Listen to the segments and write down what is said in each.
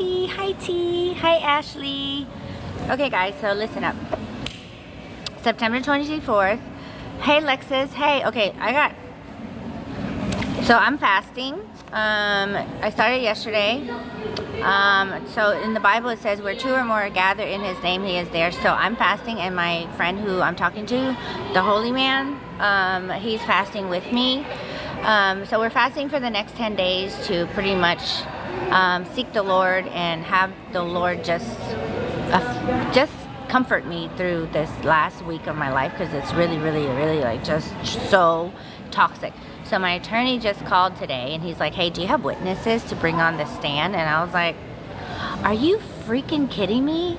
T. Hi, T. Hi, Ashley. Okay, guys, so listen up. September 24th. Hey, Lexus. Hey, okay, so I'm fasting. I started yesterday. So in the Bible it says where 2 or more are gathered in his name, he is there. So I'm fasting, and my friend who I'm talking to, the holy man, he's fasting with me. So we're fasting for the next 10 days to pretty much seek the Lord and have the Lord just comfort me through this last week of my life, because it's really like just so toxic. So my attorney just called today and he's like, hey, do you have witnesses to bring on the stand? And I was like, are you freaking kidding me?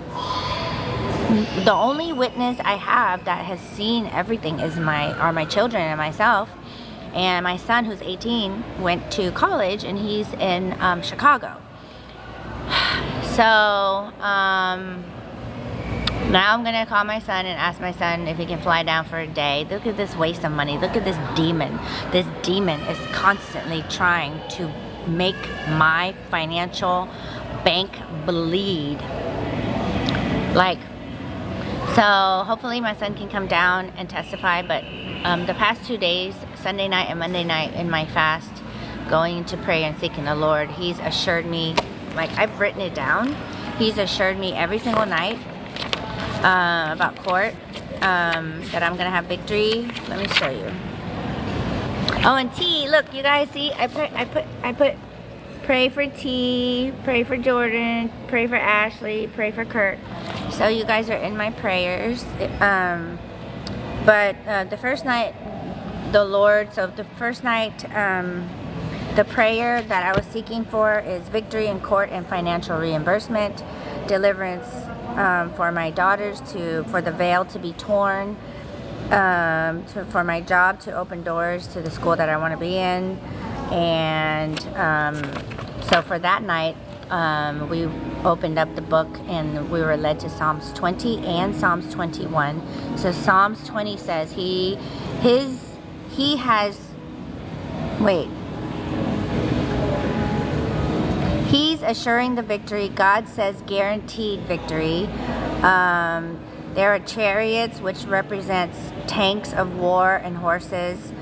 The only witness I have that has seen everything are my children and myself. And my son, who's 18, went to college and he's in Chicago. So now I'm gonna call my son and ask my son if he can fly down for a day. Look at this waste of money. Look at this demon. This demon is constantly trying to make my financial bank bleed. So hopefully my son can come down and testify. But the past 2 days, Sunday night and Monday night in my fast, going into prayer and seeking the Lord, he's assured me, I've written it down, he's assured me every single night about court, that I'm gonna have victory. Let me show you. Oh, and T, look, you guys see, I put pray for T, pray for Jordan, pray for Ashley, pray for Kurt. So you guys are in my prayers. But the first night, the prayer that I was seeking for is victory in court and financial reimbursement, deliverance for my daughters, for the veil to be torn, for my job to open doors to the school that I want to be in. And so for that night, we opened up the book and we were led to Psalms 20 and Psalms 21. So Psalms 20 says he's assuring the victory. God says guaranteed victory. There are chariots, which represents tanks of war and horses.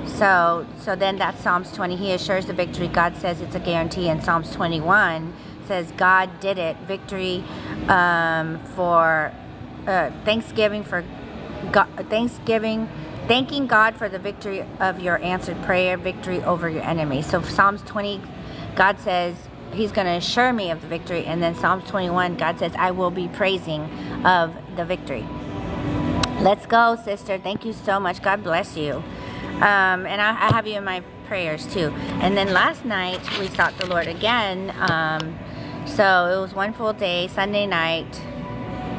So then that's Psalms 20. He assures the victory. God says it's a guarantee. And Psalms 21 says God did it. Victory for Thanksgiving for God, thanking God for the victory of your answered prayer, victory over your enemy. So Psalms 20, God says he's going to assure me of the victory. And then Psalms 21, God says I will be praising of the victory. Let's go, sister. Thank you so much. God bless you. And I have you in my prayers too. And then last night we sought the Lord again. So it was one full day, Sunday night.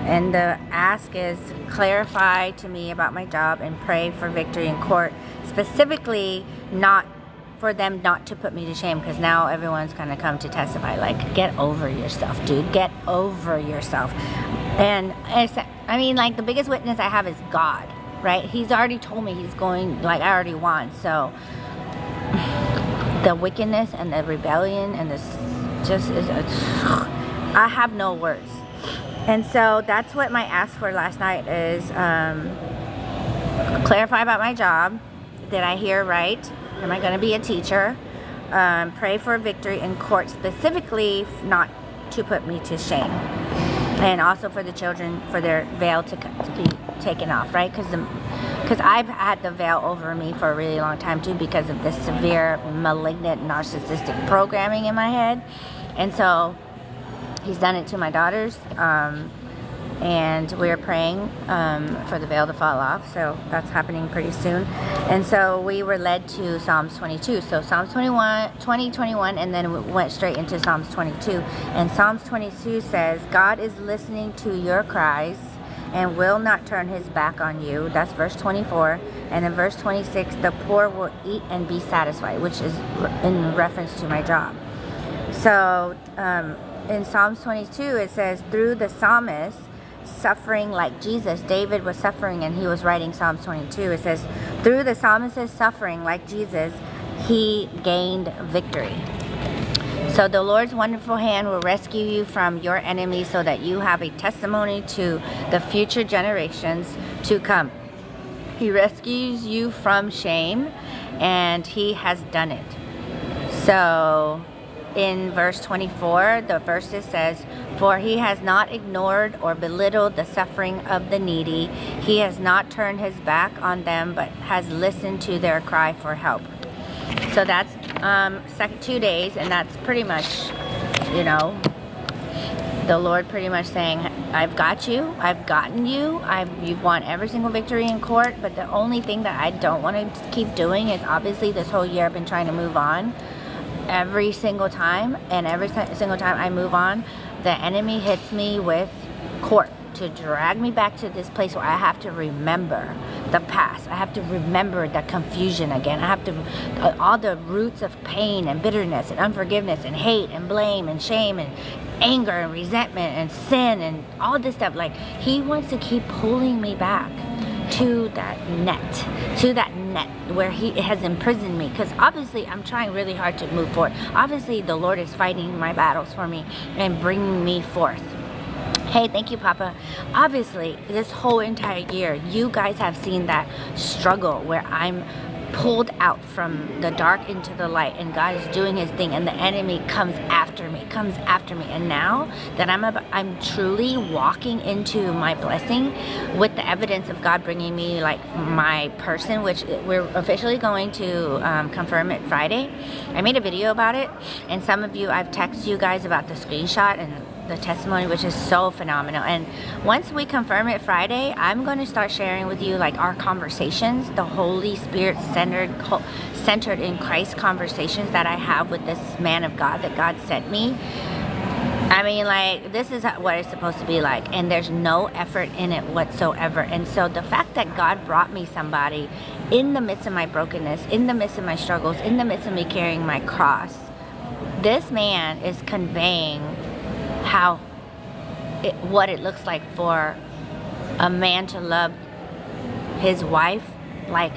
And the ask is clarify to me about my job and pray for victory in court. Specifically, not for them not to put me to shame, because now everyone's going to come to testify. Get over yourself, dude. Get over yourself. And the biggest witness I have is God. Right? He's already told me he's going, I already won. So the wickedness and the rebellion and this I have no words. And so that's what my ask for last night is, clarify about my job. Did I hear right? Am I going to be a teacher? Pray for victory in court, specifically not to put me to shame. And also for the children, for their veil to be taken off, right? Because I've had the veil over me for a really long time too, because of this severe, malignant, narcissistic programming in my head. And so he's done it to my daughters, and we're praying for the veil to fall off. So that's happening pretty soon. And so we were led to Psalms 22. So Psalms 21, and then we went straight into Psalms 22. And Psalms 22 says, God is listening to your cries and will not turn his back on you. That's verse 24. And in verse 26, the poor will eat and be satisfied, which is in reference to my job. So in Psalms 22, it says, through the psalmist suffering like Jesus, David was suffering and he was writing Psalms 22. It says, through the psalmist's suffering like Jesus, he gained victory. So the Lord's wonderful hand will rescue you from your enemies so that you have a testimony to the future generations to come. He rescues you from shame, and He has done it. So in verse 24, the verses says, "For He has not ignored or belittled the suffering of the needy. He has not turned His back on them, but has listened to their cry for help." So that's second 2 days, and that's pretty much, you know, the Lord pretty much saying, I've got you, I've gotten you, you've won every single victory in court, but the only thing that I don't want to keep doing is, obviously this whole year I've been trying to move on every single time, and every single time I move on, the enemy hits me with court to drag me back to this place where I have to remember the past. I have to remember the confusion again. I have to, all the roots of pain and bitterness and unforgiveness and hate and blame and shame and anger and resentment and sin and all this stuff. Like, He wants to keep pulling me back to that net where He has imprisoned me, because obviously I'm trying really hard to move forward. Obviously the Lord is fighting my battles for me and bringing me forth. Hey, thank you, Papa. Obviously, this whole entire year, you guys have seen that struggle where I'm pulled out from the dark into the light, and God is doing His thing, and the enemy comes after me. And now that I'm truly walking into my blessing with the evidence of God bringing me, like, my person, which we're officially going to confirm it Friday. I made a video about it, and some of you, I've texted you guys about the screenshot and the testimony, which is so phenomenal. And once we confirm it Friday, I'm going to start sharing with you, like, our conversations, the Holy Spirit centered in Christ conversations that I have with this man of God that God sent me. I mean, like, this is what it's supposed to be like, and there's no effort in it whatsoever. And so the fact that God brought me somebody in the midst of my brokenness, in the midst of my struggles, in the midst of me carrying my cross, this man is conveying what it looks like for a man to love his wife like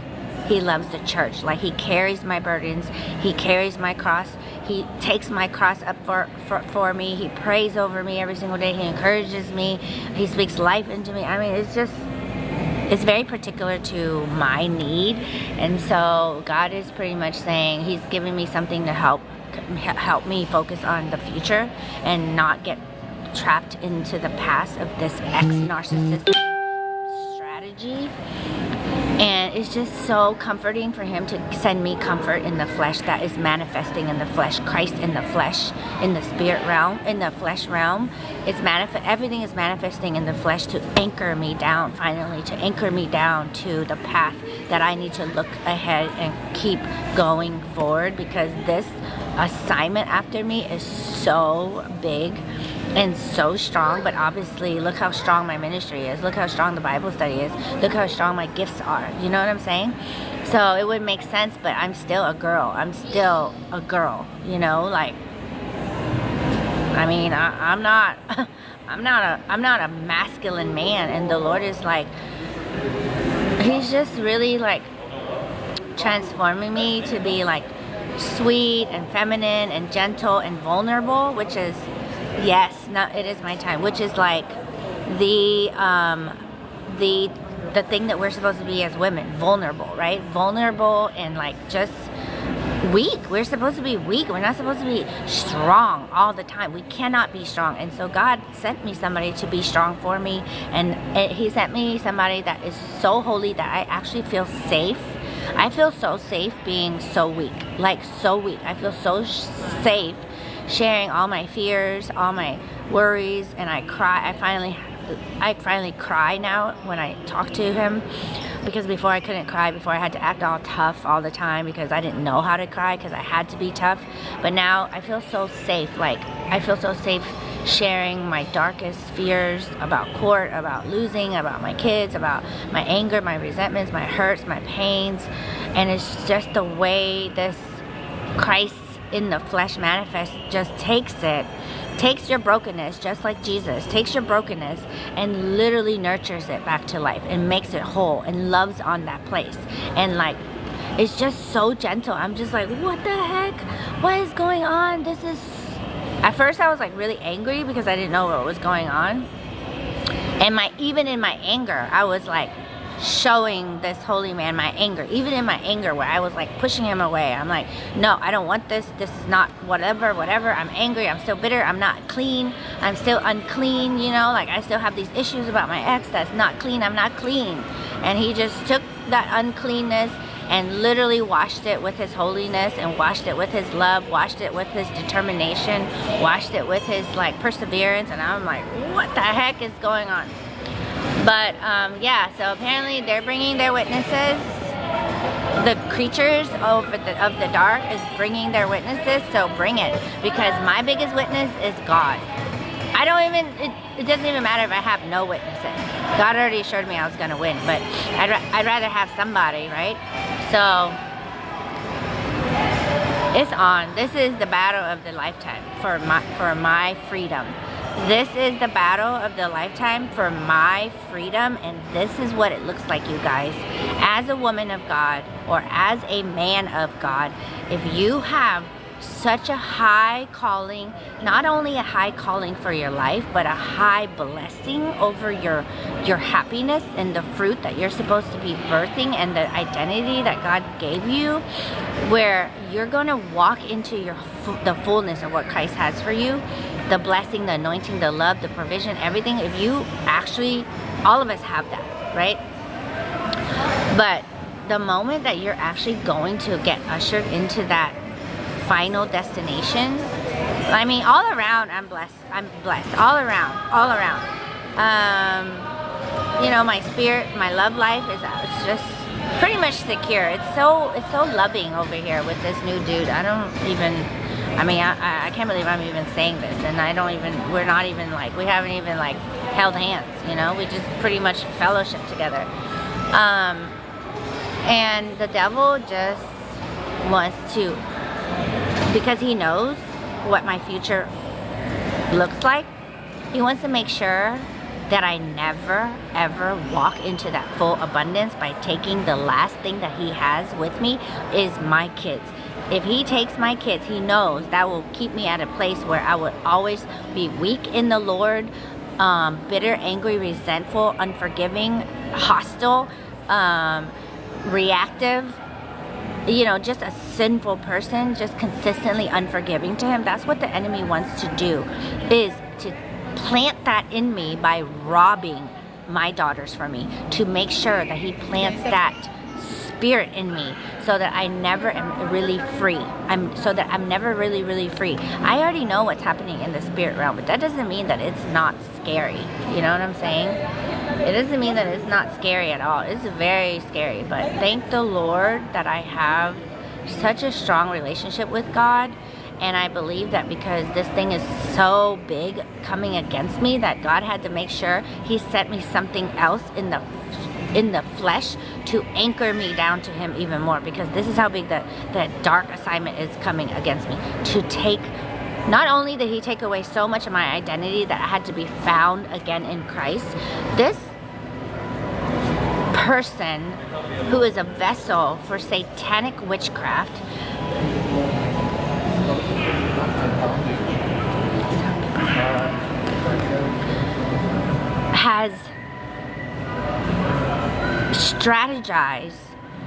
he loves the church. Like, he carries my burdens, he carries my cross, he takes my cross up for me, he prays over me every single day, he encourages me, he speaks life into me. I mean, it's very particular to my need. And so God is pretty much saying He's giving me something to help me focus on the future and not get trapped into the past of this ex-narcissistic strategy. And it's just so comforting for Him to send me comfort in the flesh that is manifesting in the flesh. Christ in the flesh, in the spirit realm, in the flesh realm. Everything is manifesting in the flesh to anchor me down, finally, to anchor me down to the path that I need to look ahead and keep going forward, because this assignment after me is so big and so strong. But obviously, look how strong my ministry is, look how strong the Bible study is, look how strong my gifts are, you know what I'm saying? So it would make sense, but I'm still a girl, you know, like, I mean, I'm not a masculine man, and the Lord is like, He's just really, like, transforming me to be, like, sweet and feminine and gentle and vulnerable, which is, yes, no, it is my time, which is like the thing that we're supposed to be as women, vulnerable, right? Vulnerable and, like, just weak. We're supposed to be weak. We're not supposed to be strong all the time. We cannot be strong. And so God sent me somebody to be strong for me, and He sent me somebody that is so holy that I actually feel safe. I feel so safe being so weak, like, so weak. I feel so safe sharing all my fears, all my worries, and I cry. I finally cry now when I talk to Him, because before I couldn't cry. Before I had to act all tough all the time because I didn't know how to cry, because I had to be tough. But now I feel so safe. Like, I feel so safe sharing my darkest fears about court, about losing, about my kids, about my anger, my resentments, my hurts, my pains. And it's just the way this Christ in the flesh manifest just takes your brokenness, just like Jesus takes your brokenness and literally nurtures it back to life and makes it whole and loves on that place. And, like, is just so gentle. I'm just like, what the heck? What is going on? This is... At first I was like really angry because I didn't know what was going on. And even in my anger, I was like showing this holy man my anger. Even in my anger, where I was like pushing him away. I'm like, no, I don't want this. This is not whatever. I'm angry. I'm still bitter. I'm not clean. I'm still unclean, you know? Like, I still have these issues about my ex that's not clean. I'm not clean. And he just took that uncleanness and literally washed it with his holiness, and washed it with his love, washed it with his determination, washed it with his like perseverance. And I'm like, what the heck is going on? But yeah, so apparently they're bringing their witnesses. The creatures of the dark is bringing their witnesses, so bring it, because my biggest witness is God. I don't even, it doesn't even matter if I have no witnesses. God already assured me I was gonna win, but I'd rather have somebody, right? So it's on. This is the battle of the lifetime for my freedom. This is the battle of the lifetime for my freedom, and this is what it looks like, you guys. As a woman of God, or as a man of God, if you have such a high calling, not only a high calling for your life, but a high blessing over your happiness and the fruit that you're supposed to be birthing, and the identity that God gave you, where you're gonna walk into the fullness of what Christ has for you, the blessing, the anointing, the love, the provision, everything. If you actually, all of us have that, right? But the moment that you're actually going to get ushered into that final destination, I mean, all around I'm blessed all around. You know, my spirit, my love life is just pretty much secure. It's so loving over here with this new dude. I can't believe I'm even saying this, and we haven't even like held hands, you know? We just pretty much fellowship together. And the devil just wants to, because he knows what my future looks like, he wants to make sure that I never ever walk into that full abundance by taking the last thing that he has with me, is my kids. If he takes my kids, he knows that will keep me at a place where I would always be weak in the Lord, bitter, angry, resentful, unforgiving, hostile, reactive, you know, just a sinful person, just consistently unforgiving to him. That's what the enemy wants to do, is to plant that in me by robbing my daughters from me, to make sure that he plants that spirit in me, so that I never am really free. So that I'm never really free. I already know what's happening in the spirit realm, but that doesn't mean that it's not scary. You know what I'm saying? It doesn't mean that it's not scary at all. It's very scary, but thank the Lord that I have such a strong relationship with God. And I believe that because this thing is so big coming against me, that God had to make sure he sent me something else in the flesh to anchor me down to him even more, because this is how big the dark assignment is coming against me. To take, not only did he take away so much of my identity that I had to be found again in Christ, this person who is a vessel for satanic witchcraft has strategized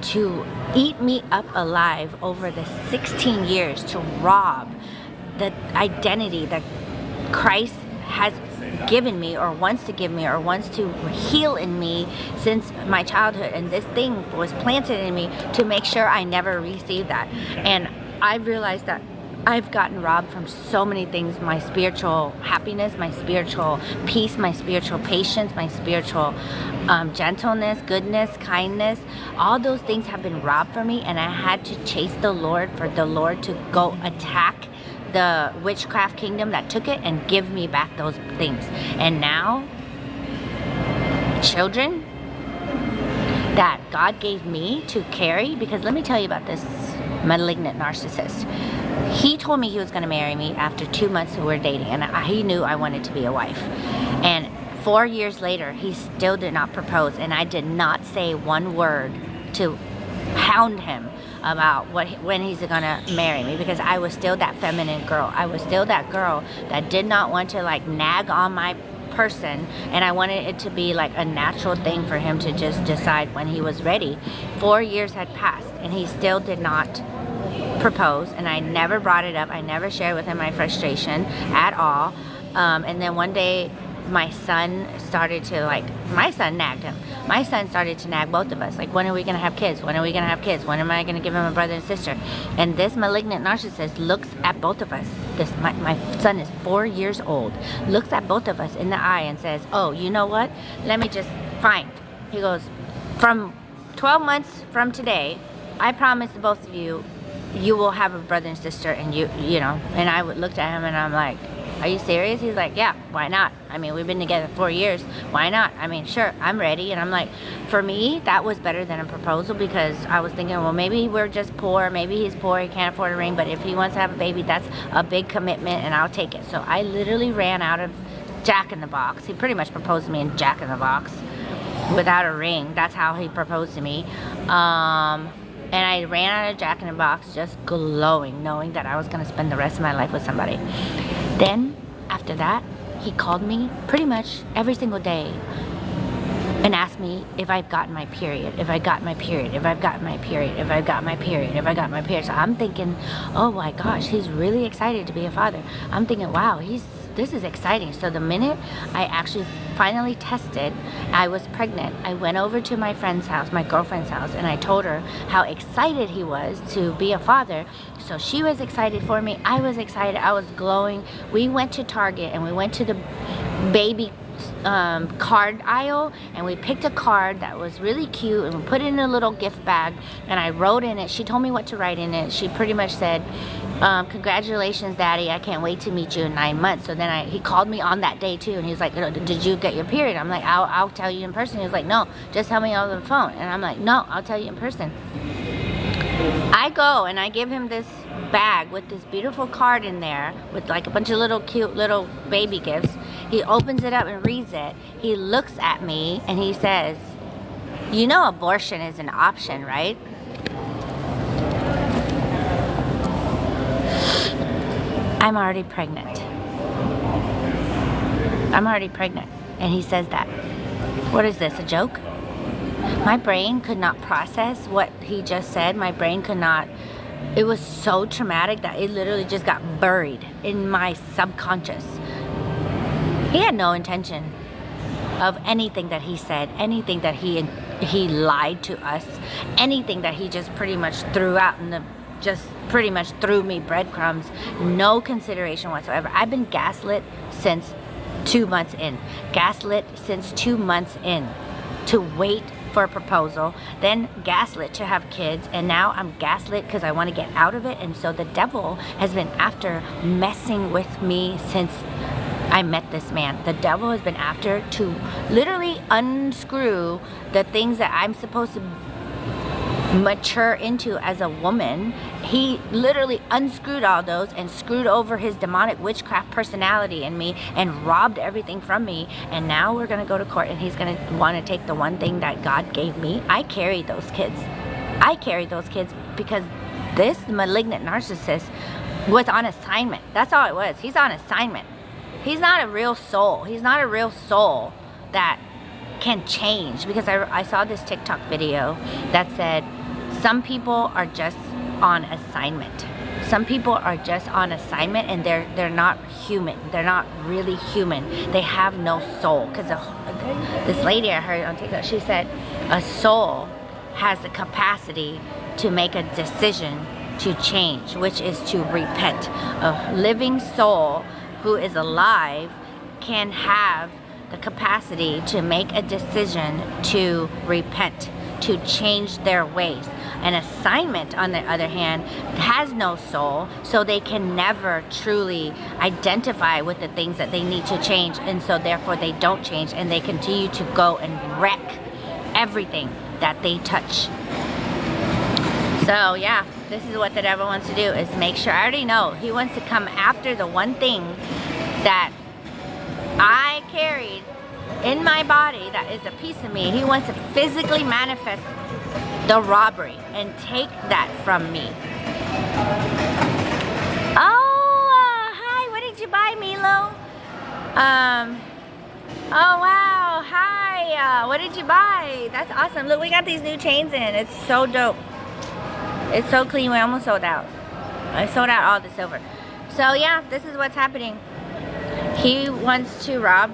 to eat me up alive over the 16 years, to rob the identity that Christ has given me, or wants to give me, or wants to heal in me since my childhood. And this thing was planted in me to make sure I never received that. And I realized that I've gotten robbed from so many things: my spiritual happiness, my spiritual peace, my spiritual patience, my spiritual gentleness, goodness, kindness. All those things have been robbed from me, and I had to chase the Lord for the Lord to go attack the witchcraft kingdom that took it and give me back those things. And now, children that God gave me to carry, because let me tell you about this malignant narcissist. He told me he was going to marry me after 2 months we were dating, and he knew I wanted to be a wife. And 4 years later, he still did not propose, and I did not say one word to hound him about when he's gonna marry me, because I was still that feminine girl. I was still that girl that did not want to like nag on my person, and I wanted it to be like a natural thing for him to just decide when he was ready. 4 years had passed and he still did not propose, and I never brought it up. I never shared with him my frustration at all. And then one day my son started to my son nagged him. My son started to nag both of us. Like, when are we going to have kids? When are we going to have kids? When am I going to give him a brother and sister? And this malignant narcissist looks at both of us. My son is 4 years old. Looks at both of us in the eye and says, oh, you know what? Let me just, fine. He goes, from 12 months from today, I promise both of you, you will have a brother and sister, and you know. And I looked at him and I'm like, are you serious? He's like, yeah, why not? I mean, we've been together 4 years. Why not? I mean, sure, I'm ready. And I'm like, for me, that was better than a proposal, because I was thinking, well, maybe we're just poor. Maybe he's poor. He can't afford a ring. But if he wants to have a baby, that's a big commitment, and I'll take it. So I literally ran out of Jack in the Box. He pretty much proposed to me in Jack in the Box without a ring. That's how he proposed to me. And I ran out of Jack in the Box just glowing, knowing that I was going to spend the rest of my life with somebody. Then, after that, he called me pretty much every single day and asked me if I've gotten my period, if I got my period, if I've gotten my period, if I've got my period, if I got my period. So I'm thinking, oh my gosh, he's really excited to be a father. I'm thinking, wow, this is exciting. So the minute I actually finally tested, I was pregnant. I went over to my friend's house, my girlfriend's house, and I told her how excited he was to be a father. So she was excited for me. I was excited. I was glowing. We went to Target and we went to the baby card aisle, and we picked a card that was really cute, and we put it in a little gift bag, and I wrote in it. She told me what to write in it. She pretty much said, congratulations, Daddy, I can't wait to meet you in 9 months. So then he called me on that day too, and he was like, did you get your period? I'm like, I'll tell you in person. He was like, no, just tell me over the phone. And I'm like, no, I'll tell you in person. I go and I give him this bag with this beautiful card in there with like a bunch of little cute little baby gifts. He opens it up and reads it. He looks at me and he says, you know, abortion is an option, right? I'm already pregnant. I'm already pregnant. And he says that. What is this, a joke? My brain could not process what he just said. My brain could not. It was so traumatic that it literally just got buried in my subconscious. He had no intention of anything that he said, anything that he lied to us, anything that he just pretty much threw out in the, just pretty much threw me breadcrumbs. No consideration whatsoever. I've been gaslit since 2 months in. Gaslit since 2 months in to wait for a proposal, then gaslit to have kids, and now I'm gaslit because I want to get out of it. And so the devil has been after messing with me since I met this man. The devil has been after to literally unscrew the things that I'm supposed to mature into as a woman. He literally unscrewed all those and screwed over his demonic witchcraft personality in me and robbed everything from me. And now we're gonna go to court, and he's gonna want to take the one thing that God gave me. I carried those kids. I carried those kids because this malignant narcissist was on assignment. That's all it was. He's on assignment. He's not a real soul. He's not a real soul that can change. Because I saw this TikTok video that said some people are just on assignment. Some people are just on assignment, and they're not human. They're not really human. They have no soul. Because this lady I heard on TikTok, she said a soul has the capacity to make a decision to change, which is to repent. A living soul who is alive can have the capacity to make a decision to repent, to change their ways. An assignment, on the other hand, has no soul, so they can never truly identify with the things that they need to change, and so therefore they don't change, and they continue to go and wreck everything that they touch. So yeah, this is what the devil wants to do, is make sure. I already know he wants to come after the one thing that I carried in my body that is a piece of me. He wants to physically manifest the robbery, and take that from me. Oh, hi, what did you buy, Milo? Oh wow, hi, what did you buy? That's awesome. Look, we got these new chains in. It's so dope. It's so clean. We almost sold out. I sold out all the silver. So yeah, this is what's happening. He wants to rob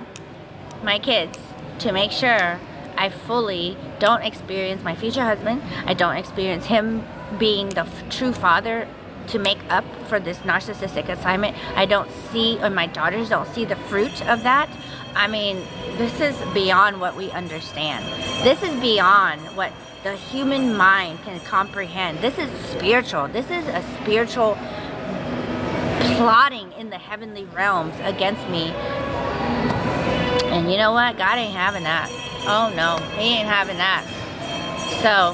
my kids to make sure I fully don't experience my future husband. I don't experience him being the true father to make up for this narcissistic assignment. I don't see, or my daughters don't see the fruit of that. I mean, this is beyond what we understand. This is beyond what the human mind can comprehend. This is spiritual. This is a spiritual plotting in the heavenly realms against me. And you know what? God ain't having that. Oh no, he ain't having that. So,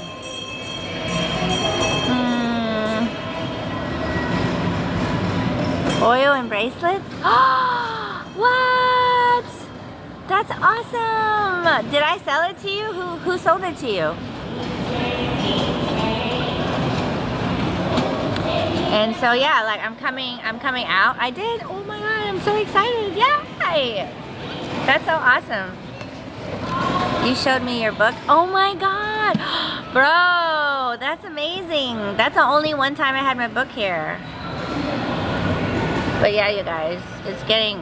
oil and bracelets? What? That's awesome. Did I sell it to you? Who sold it to you? And so yeah, like I'm coming out. I did. Oh my god, I'm so excited. Yay! That's so awesome. You showed me your book. Oh my god. Bro, that's amazing. That's the only one time I had my book here. But yeah, you guys, it's getting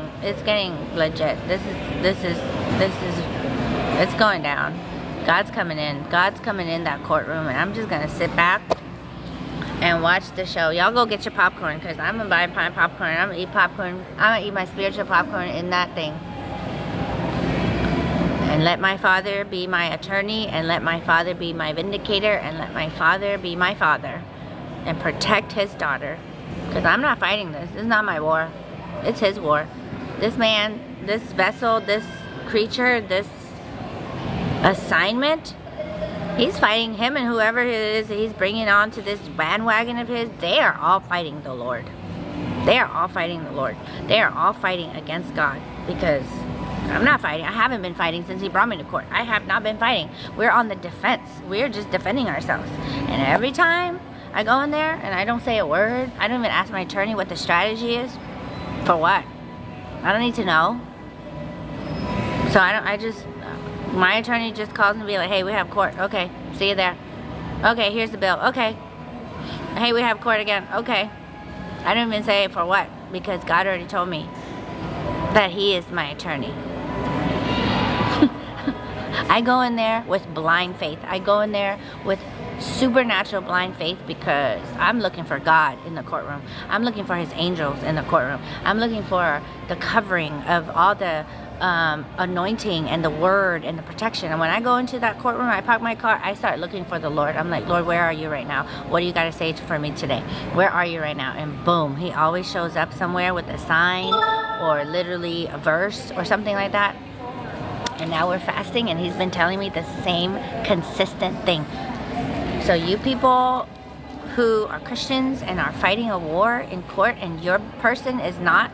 legit. This is it's going down. God's coming in. God's coming in that courtroom, and I'm just gonna sit back and watch the show. Y'all go get your popcorn, because I'm gonna buy popcorn. I'm gonna eat popcorn. I'm gonna eat my spiritual popcorn in that thing. And let my Father be my attorney, and let my Father be my vindicator, and let my Father be my Father, and protect his daughter. Because I'm not fighting this. This is not my war. It's his war. This man, this vessel, this creature, this assignment, he's fighting him, and whoever it is that he's bringing on to this bandwagon of his, they are all fighting the Lord. They are all fighting the Lord. They are all fighting against God, because I'm not fighting. I haven't been fighting since he brought me to court. I have not been fighting. We're on the defense. We're just defending ourselves. And every time I go in there and I don't say a word, I don't even ask my attorney what the strategy is. For what? I don't need to know. So my attorney just calls and be like, hey, we have court. Okay, see you there. Okay, here's the bill. Okay. Hey, we have court again. Okay. I don't even say for what, because God already told me that he is my attorney. I go in there with blind faith. I go in there with supernatural blind faith, because I'm looking for God in the courtroom. I'm looking for his angels in the courtroom. I'm looking for the covering of all the anointing and the word and the protection. And when I go into that courtroom, I park my car, I start looking for the Lord. I'm like, Lord, where are you right now? What do you got to say for me today? Where are you right now? And boom, he always shows up somewhere with a sign or literally a verse or something like that. And now we're fasting, and he's been telling me the same consistent thing. So you people who are Christians and are fighting a war in court, and your person is not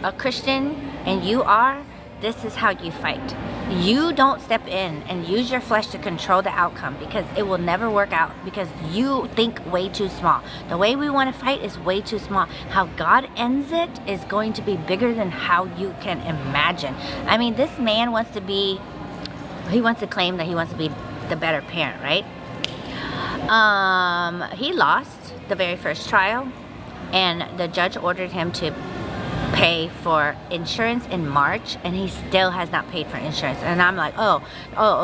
a Christian and you are, this is how you fight. You don't step in and use your flesh to control the outcome, because it will never work out, because you think way too small. The way we want to fight is way too small. How God ends it is going to be bigger than how you can imagine. I mean, this man wants to claim that he wants to be the better parent, right? He lost the very first trial, and the judge ordered him to pay for insurance in March, and he still has not paid for insurance. And I'm like, oh,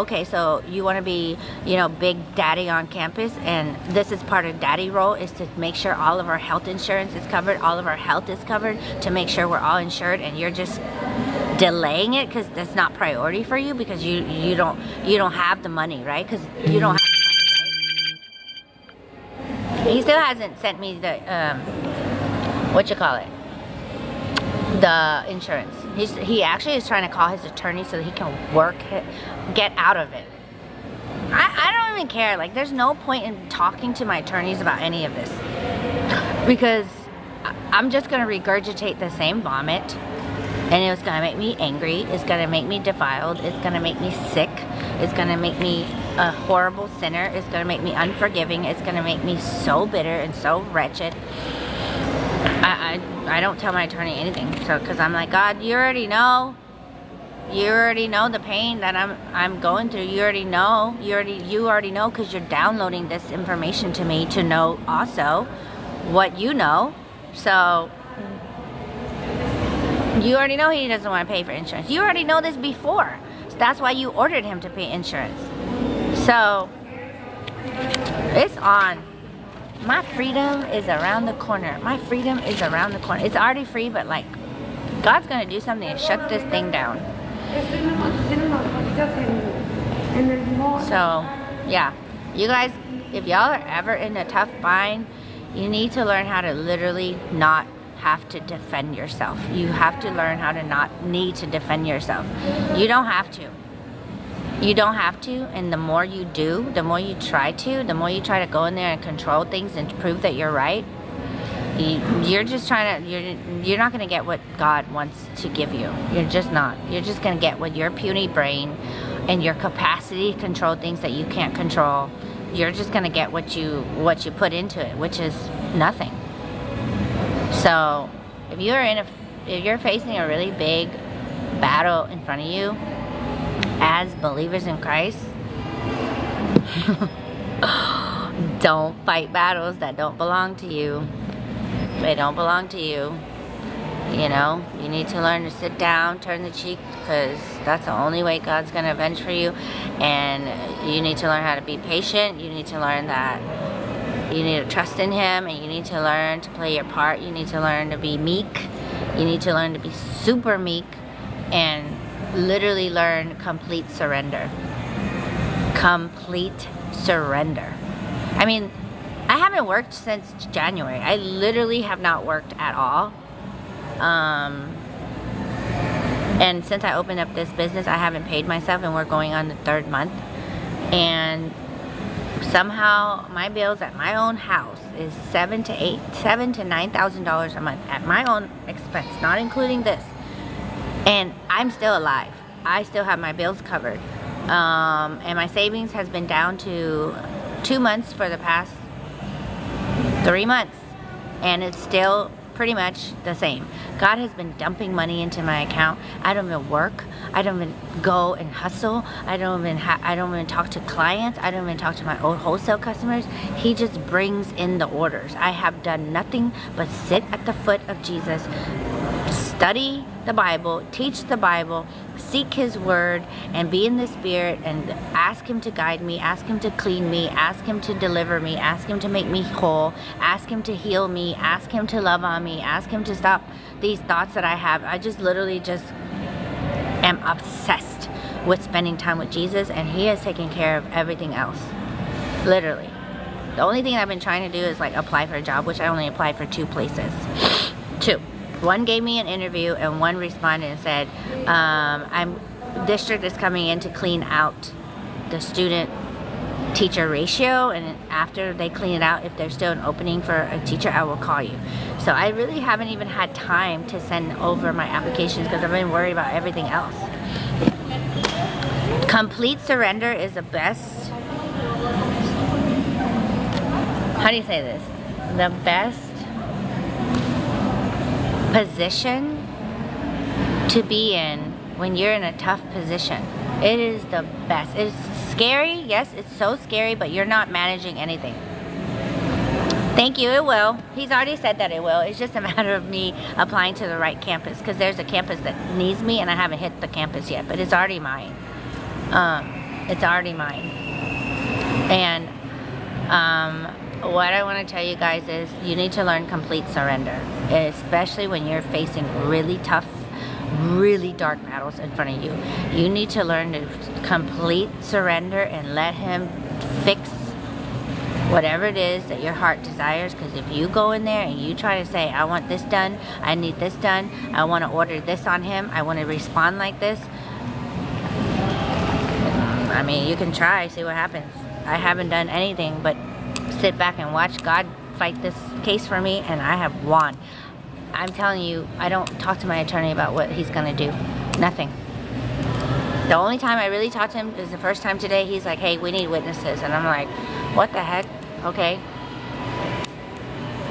okay, so you want to be, big daddy on campus, and this is part of daddy role, is to make sure all of our health insurance is covered, all of our health is covered, to make sure we're all insured, and you're just delaying it because that's not priority for you, because you don't have the money, right? Because you don't have the money, right? He still hasn't sent me the the insurance. He actually is trying to call his attorney so that he can get out of it. I don't even care. Like, there's no point in talking to my attorneys about any of this, because I'm just going to regurgitate the same vomit, and it's going to make me angry. It's going to make me defiled. It's going to make me sick. It's going to make me a horrible sinner. It's going to make me unforgiving. It's going to make me so bitter and so wretched. I don't tell my attorney anything, so because I'm like, God, you already know. You already know the pain that I'm going through. You already know. You already know, because you're downloading this information to me to know also what you know. So you already know he doesn't want to pay for insurance. You already know this before. So that's why you ordered him to pay insurance. So it's on. My freedom is around the corner. My freedom is around the corner. It's already free, but like, God's going to do something and shut this thing down. So, yeah. You guys, if y'all are ever in a tough bind, you need to learn how to literally not have to defend yourself. You have to learn how to not need to defend yourself. You don't have to. You don't have to, and the more you do, the more you try to, the more you try to go in there and control things and prove that you're right, you're just trying to, you're not going to get what God wants to give you. You're just not. You're just going to get with your puny brain and your capacity to control things that you can't control. You're just going to get what you put into it, which is nothing. So if you're facing a really big battle in front of you as believers in Christ, don't fight battles that don't belong to you. They don't belong to you. You know, you need to learn to sit down, turn the cheek, because that's the only way God's going to avenge for you. And you need to learn how to be patient. You need to learn that you need to trust in Him, and you need to learn to play your part. You need to learn to be meek. You need to learn to be super meek and literally learn complete surrender. Complete surrender. I mean, I haven't worked since January. I literally have not worked at all. And since I opened up this business, I haven't paid myself, and we're going on the 3rd month. And somehow my bills at my own house is $7,000 to $9,000 a month at my own expense, not including this. And I'm still alive. I still have my bills covered. And my savings has been down to 2 months for the past 3 months. And it's still pretty much the same. God has been dumping money into my account. I don't even work. I don't even go and hustle. I don't even talk to clients. I don't even talk to my old wholesale customers. He just brings in the orders. I have done nothing but sit at the foot of Jesus, study the Bible, teach the Bible, seek His word, and be in the Spirit, and ask Him to guide me, ask Him to clean me, ask Him to deliver me, ask Him to make me whole, ask Him to heal me, ask Him to love on me, ask Him to stop these thoughts that I have. I just literally just am obsessed with spending time with Jesus, and He has taken care of everything else. Literally. The only thing I've been trying to do is like apply for a job, which I only applied for 2 places. 2. One gave me an interview, and one responded and said, district is coming in to clean out the student-teacher ratio, and after they clean it out, if there's still an opening for a teacher, I will call you. So I really haven't even had time to send over my applications because I've been worried about everything else. Complete surrender is the best, how do you say this? The best position to be in when you're in a tough position. It is the best. It's scary, yes, it's so scary, but you're not managing anything. Thank you, it will. He's already said that it will. It's just a matter of me applying to the right campus, because there's a campus that needs me, and I haven't hit the campus yet, but it's already mine. It's already mine. And what I want to tell you guys is you need to learn complete surrender, especially when you're facing really tough, really dark battles in front of you. You need to learn to complete surrender and let Him fix whatever it is that your heart desires, because if you go in there and you try to say, I want this done, I need this done, I want to order this on Him, I want to respond like this, I mean, you can try, see what happens. I haven't done anything but sit back and watch God fight this case for me, and I have won. I'm telling you, I don't talk to my attorney about what he's going to do. Nothing. The only time I really talked to him is the first time today. He's like, hey, we need witnesses. And I'm like, what the heck? Okay.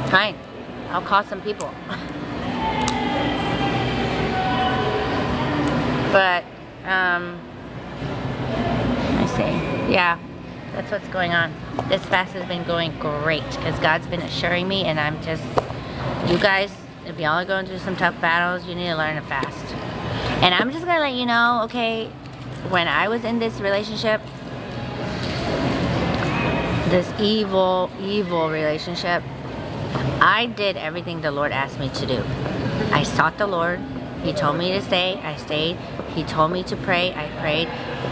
Fine. I'll call some people. But, I see. Yeah, that's what's going on. This fast has been going great because God's been assuring me, and I'm just, you guys, if y'all are going through some tough battles, you need to learn to fast. And I'm just gonna let you know, okay, when I was in this relationship, this evil relationship, I did everything the Lord asked me to do. I sought the Lord. He told me to stay, I stayed. He told me to pray, I prayed.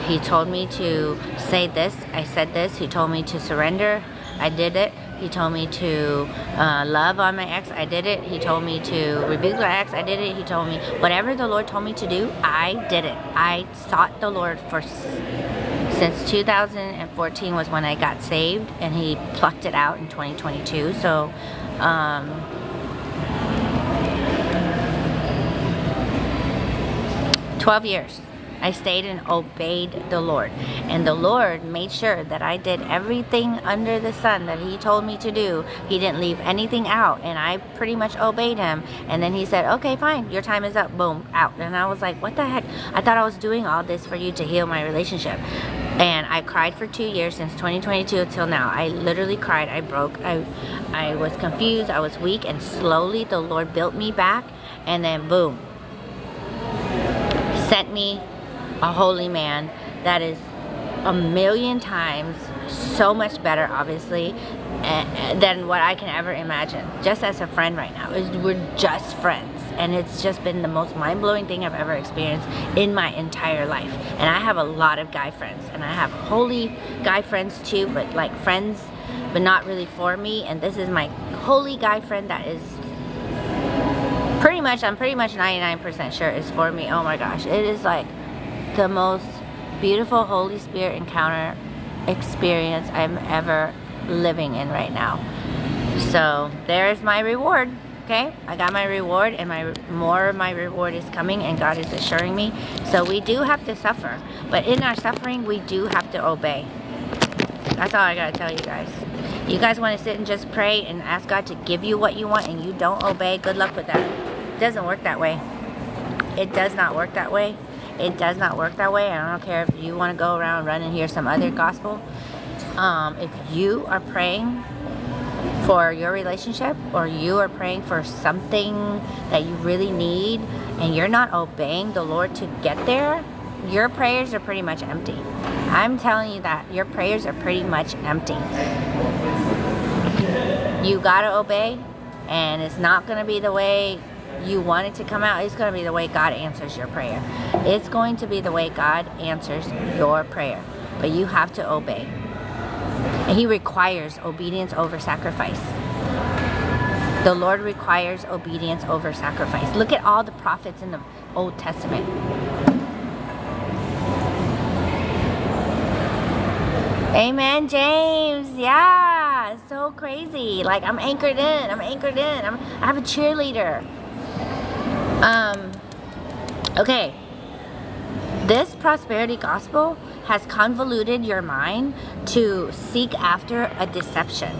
He told me to say this, I said this. He told me to surrender, I did it. He told me to love on my ex, I did it. He told me to rebuke my ex, I did it. He told me, whatever the Lord told me to do, I did it. I sought the Lord since 2014 was when I got saved, and He plucked it out in 2022. So, 12 years. I stayed and obeyed the Lord. And the Lord made sure that I did everything under the sun that He told me to do. He didn't leave anything out. And I pretty much obeyed Him. And then He said, okay, fine. Your time is up. Boom. Out. And I was like, what the heck? I thought I was doing all this for you to heal my relationship. And I cried for 2 years, since 2022 until now. I literally cried. I broke. I was confused. I was weak. And slowly the Lord built me back. And then boom. Sent me a holy man that is a million times so much better, obviously, than what I can ever imagine. Just as a friend right now. We're just friends. And it's just been the most mind-blowing thing I've ever experienced in my entire life. And I have a lot of guy friends. And I have holy guy friends too, but like friends, but not really for me. And this is my holy guy friend that is I'm pretty much 99% sure is for me. Oh my gosh, it is like the most beautiful Holy Spirit encounter experience I'm ever living in right now. So there's my reward. Okay, I got my reward, and more of my reward is coming, and God is assuring me. So we do have to suffer, but in our suffering we do have to obey. That's all I gotta tell you guys. You guys want to sit and just pray and ask God to give you what you want, and you don't obey, good luck with that. It doesn't work that way. It does not work that way. It does not work that way. I don't care if you want to go around and run and hear some other gospel. If you are praying for your relationship, or you are praying for something that you really need, and you're not obeying the Lord to get there, your prayers are pretty much empty. I'm telling you that. Your prayers are pretty much empty. You gotta obey, and it's not gonna be the way you want it to come out. It's going to be the way God answers your prayer. It's going to be the way God answers your prayer. But you have to obey. And He requires obedience over sacrifice. The Lord requires obedience over sacrifice. Look at all the prophets in the Old Testament. Amen, James. Yeah, it's so crazy. Like, I'm anchored in. I have a cheerleader. Okay, this prosperity gospel has convoluted your mind to seek after a deception,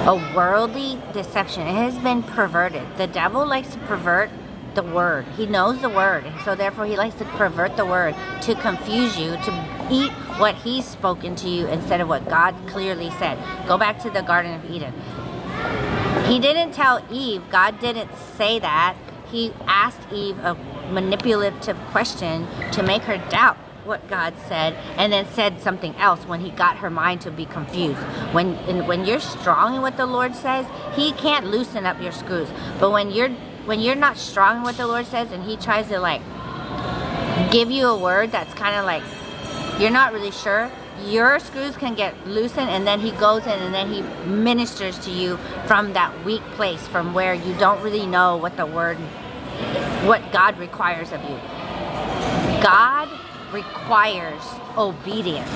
a worldly deception. It has been perverted. The devil likes to pervert the word. He knows the word, and so therefore he likes to pervert the word to confuse you, to eat what He's spoken to you instead of what God clearly said. Go back to the Garden of Eden. He didn't tell Eve. God didn't say that. He asked Eve a manipulative question to make her doubt what God said, and then said something else when He got her mind to be confused. When you're strong in what the Lord says, He can't loosen up your screws. But when you're not strong in what the Lord says, and He tries to like give you a word that's kind of like you're not really sure, your screws can get loosened, and then He goes in and then He ministers to you from that weak place, from where you don't really know what God requires of you. God requires obedience,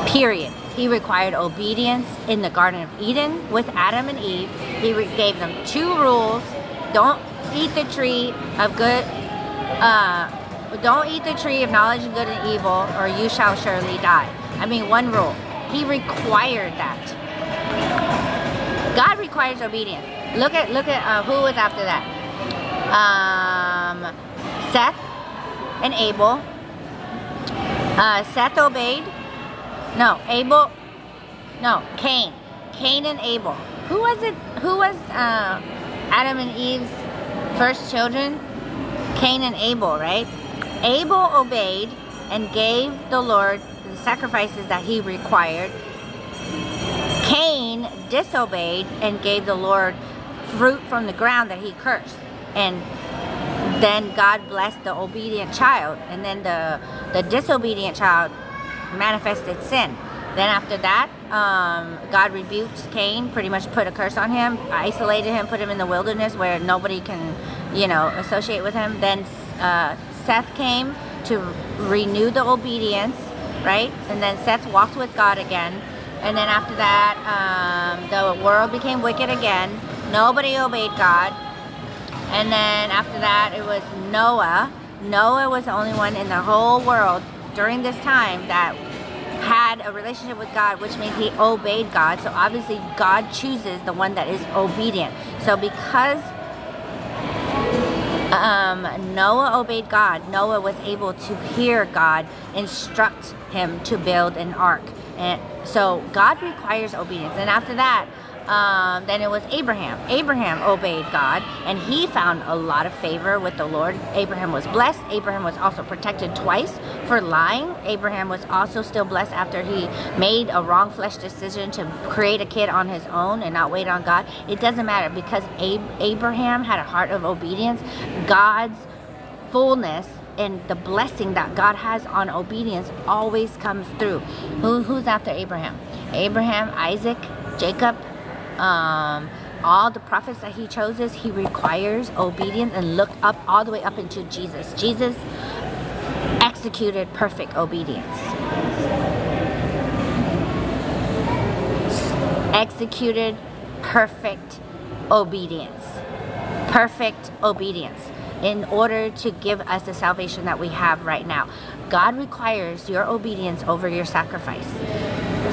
period. He required obedience in the Garden of Eden with Adam and Eve. He gave them 2 rules. Don't eat the tree of good, don't eat the tree of knowledge of good and evil, or you shall surely die. I mean, one rule. He required that. God requires obedience. Look at who was after that. Seth and Abel. Seth obeyed. No, Abel. No, Cain. Cain and Abel. Who was it? Who was Adam and Eve's first children? Cain and Abel, right? Abel obeyed and gave the Lord the sacrifices that he required. Cain disobeyed and gave the Lord fruit from the ground that he cursed. And then God blessed the obedient child. And then the disobedient child manifested sin. Then after that, God rebuked Cain, pretty much put a curse on him, isolated him, put him in the wilderness where nobody can, associate with him. Then Seth came to renew the obedience, right? And then Seth walked with God again. And then after that, the world became wicked again. Nobody obeyed God. And then after that, it was Noah. Noah was the only one in the whole world during this time that had a relationship with God, which means he obeyed God. So obviously God chooses the one that is obedient. So because Noah obeyed God, Noah was able to hear God instruct him to build an ark. And so God requires obedience. And after that, then it was Abraham. Abraham obeyed God, and he found a lot of favor with the Lord. Abraham was blessed. Abraham was also protected twice for lying. Abraham was also still blessed after he made a wrong flesh decision to create a kid on his own and not wait on God. It doesn't matter, because Abraham had a heart of obedience. God's fullness and the blessing that God has on obedience always comes through. Who's after Abraham? Abraham, Isaac, Jacob, all the prophets that he chooses, he requires obedience. And look up all the way up into Jesus. Jesus executed perfect obedience. Executed perfect obedience. Perfect obedience in order to give us the salvation that we have right now. God requires your obedience over your sacrifice.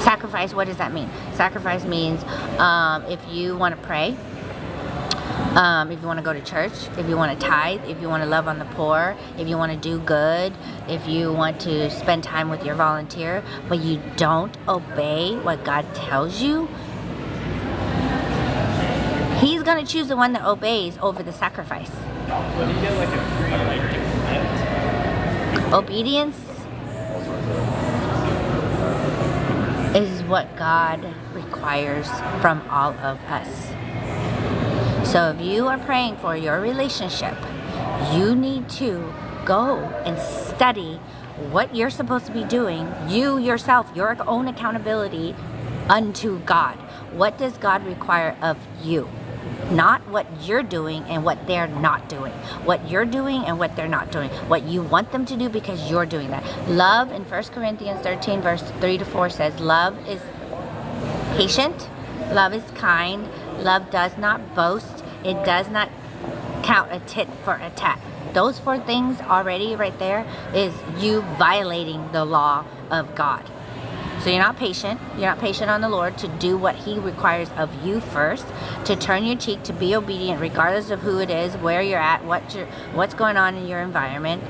Sacrifice, what does that mean? Sacrifice means if you want to pray, if you want to go to church, if you want to tithe, if you want to love on the poor, if you want to do good, if you want to spend time with your volunteer, but you don't obey what God tells you, He's going to choose the one that obeys over the sacrifice. When you get like a free gift, obedience is what God requires from all of us. So if you are praying for your relationship, you need to go and study what you're supposed to be doing, you yourself, your own accountability unto God. What does God require of you? Not what you're doing and what they're not doing. What you're doing and what they're not doing. What you want them to do because you're doing that. Love in 1 Corinthians 13 verse 3-4 says, love is patient, love is kind, love does not boast, it does not count a tit for a tat. Those 4 things already right there is you violating the law of God. So you're not patient on the Lord to do what He requires of you first, to turn your cheek, to be obedient regardless of who it is, where you're at, what's going on in your environment.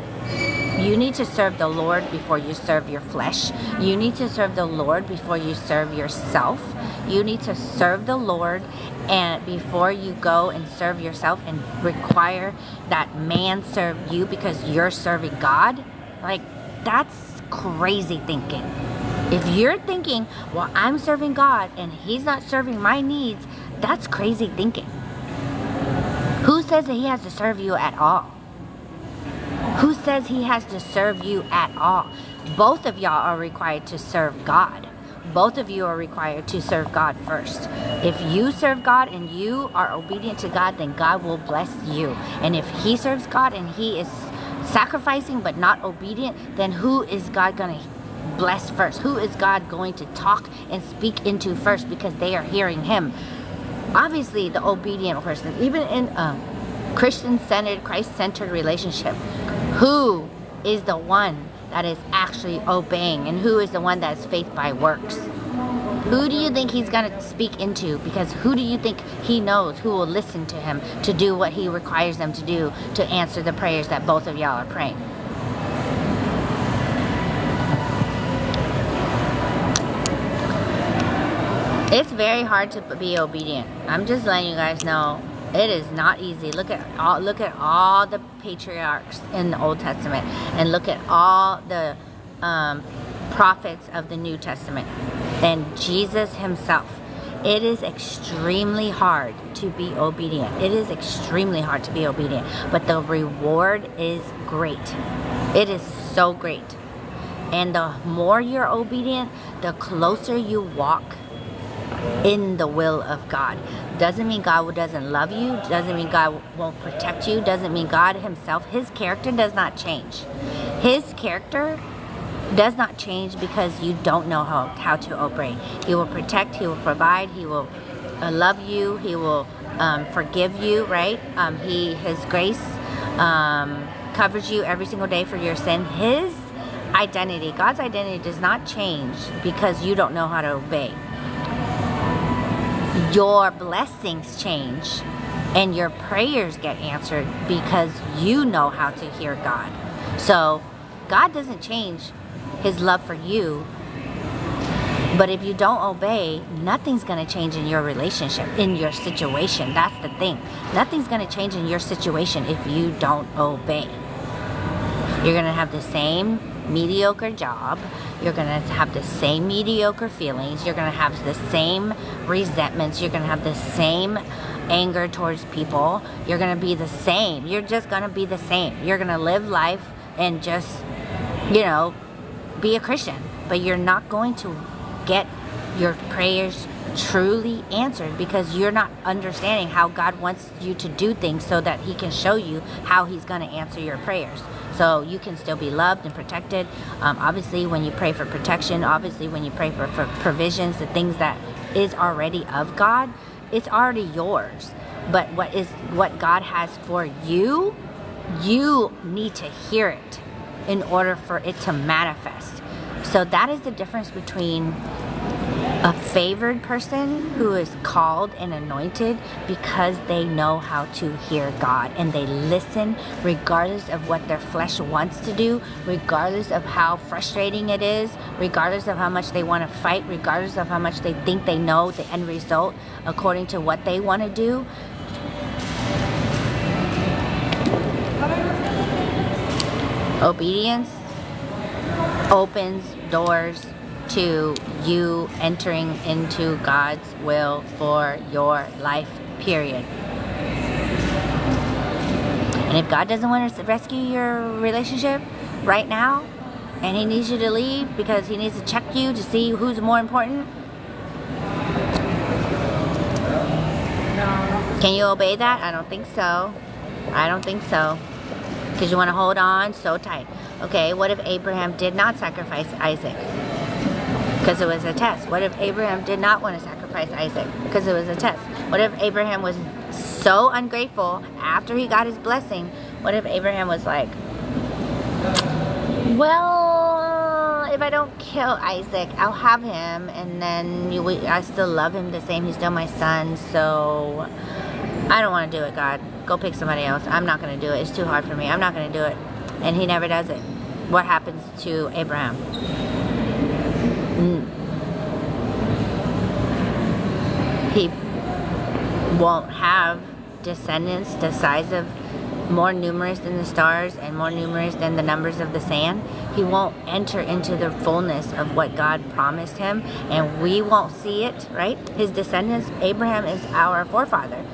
You need to serve the Lord before you serve your flesh. You need to serve the Lord before you serve yourself. You need to serve the Lord and before you go and serve yourself and require that man serve you because you're serving God. Like, that's crazy thinking. If you're thinking, well, I'm serving God and He's not serving my needs, that's crazy thinking. Who says that He has to serve you at all? Who says He has to serve you at all? Both of y'all are required to serve God. Both of you are required to serve God first. If you serve God and you are obedient to God, then God will bless you. And if He serves God and he is sacrificing but not obedient, then who is God going to bless first? Who is God going to talk and speak into first because they are hearing Him? Obviously, the obedient person, even in a Christian-centered, Christ-centered relationship, who is the one that is actually obeying, and who is the one that is faith by works? Who do you think he's going to speak into? Because who do you think he knows who will listen to him to do what he requires them to do to answer the prayers that both of y'all are praying? It's very hard to be obedient. I'm just letting you guys know it is not easy. Look at all the patriarchs in the Old Testament, and look at all the prophets of the New Testament, and Jesus himself. It is extremely hard to be obedient. It is extremely hard to be obedient, but the reward is great. It is so great. And the more you're obedient, the closer you walk in the will of God. Doesn't mean God doesn't love you, doesn't mean God won't protect you, doesn't mean God himself, his character does not change. His character does not change because you don't know how to obey. He will protect, he will provide, he will love you, he will forgive you, right? His grace covers you every single day for your sin. His identity, God's identity does not change because you don't know how to obey. Your blessings change and your prayers get answered because you know how to hear God. So God doesn't change his love for you, but if you don't obey, nothing's going to change in your relationship, in your situation. That's the thing. Nothing's going to change in your situation if you don't obey. You're going to have the same mediocre job. You're going to have the same mediocre feelings. You're going to have the same resentments. You're going to have the same anger towards people. You're going to be the same. You're just going to be the same. You're going to live life and just, be a Christian. But you're not going to get your prayers truly answered because you're not understanding how God wants you to do things so that he can show you how he's going to answer your prayers. So you can still be loved and protected. Obviously, when you pray for protection, obviously when you pray for provisions, the things that is already of God, it's already yours. But what God has for you, you need to hear it in order for it to manifest. So that is the difference between a favored person who is called and anointed because they know how to hear God and they listen regardless of what their flesh wants to do, regardless of how frustrating it is, regardless of how much they want to fight, regardless of how much they think they know the end result according to what they want to do. Obedience opens doors to you entering into God's will for your life, period. And if God doesn't want to rescue your relationship right now, and he needs you to leave because he needs to check you to see who's more important, can you obey that? I don't think so. I don't think so. Because you want to hold on so tight. Okay, what if Abraham did not sacrifice Isaac? Because it was a test. What if Abraham did not want to sacrifice Isaac? Because it was a test. What if Abraham was so ungrateful after he got his blessing? What if Abraham was like, well, if I don't kill Isaac, I'll have him, and then I still love him the same. He's still my son, so I don't want to do it, God. Go pick somebody else. I'm not going to do it. It's too hard for me. I'm not going to do it. And he never does it. What happens to Abraham? He won't have descendants the size of, more numerous than the stars and more numerous than the numbers of the sand. He won't enter into the fullness of what God promised him, and we won't see it, right? His descendants, Abraham is our forefather.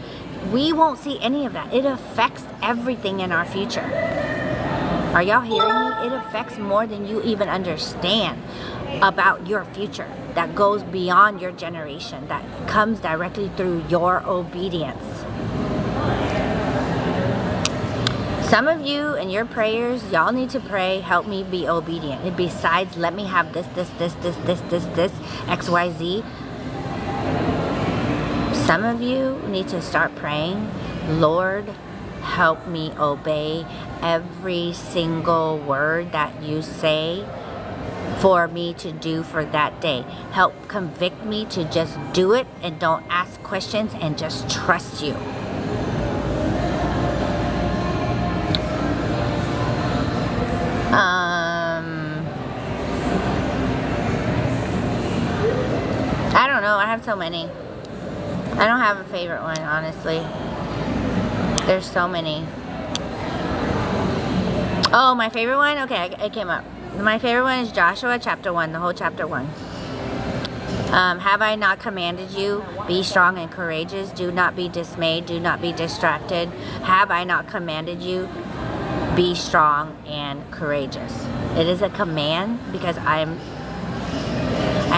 We won't see any of that. It affects everything in our future. Are y'all hearing me? It affects more than you even understand about your future. That goes beyond your generation. That comes directly through your obedience. Some of you in your prayers, y'all need to pray, help me be obedient. And besides, let me have this, X, Y, Z. Some of you need to start praying, Lord, help me obey every single word that you say for me to do for that day. Help convict me to just do it and don't ask questions and just trust you. I don't know. I have so many. I don't have a favorite one, honestly. There's so many. Oh, my favorite one? Okay, it came up. My favorite one is Joshua chapter 1, the whole chapter 1. Have I not commanded you? Be strong and courageous. Do not be dismayed. Do not be distracted. Have I not commanded you? Be strong and courageous. It is a command because I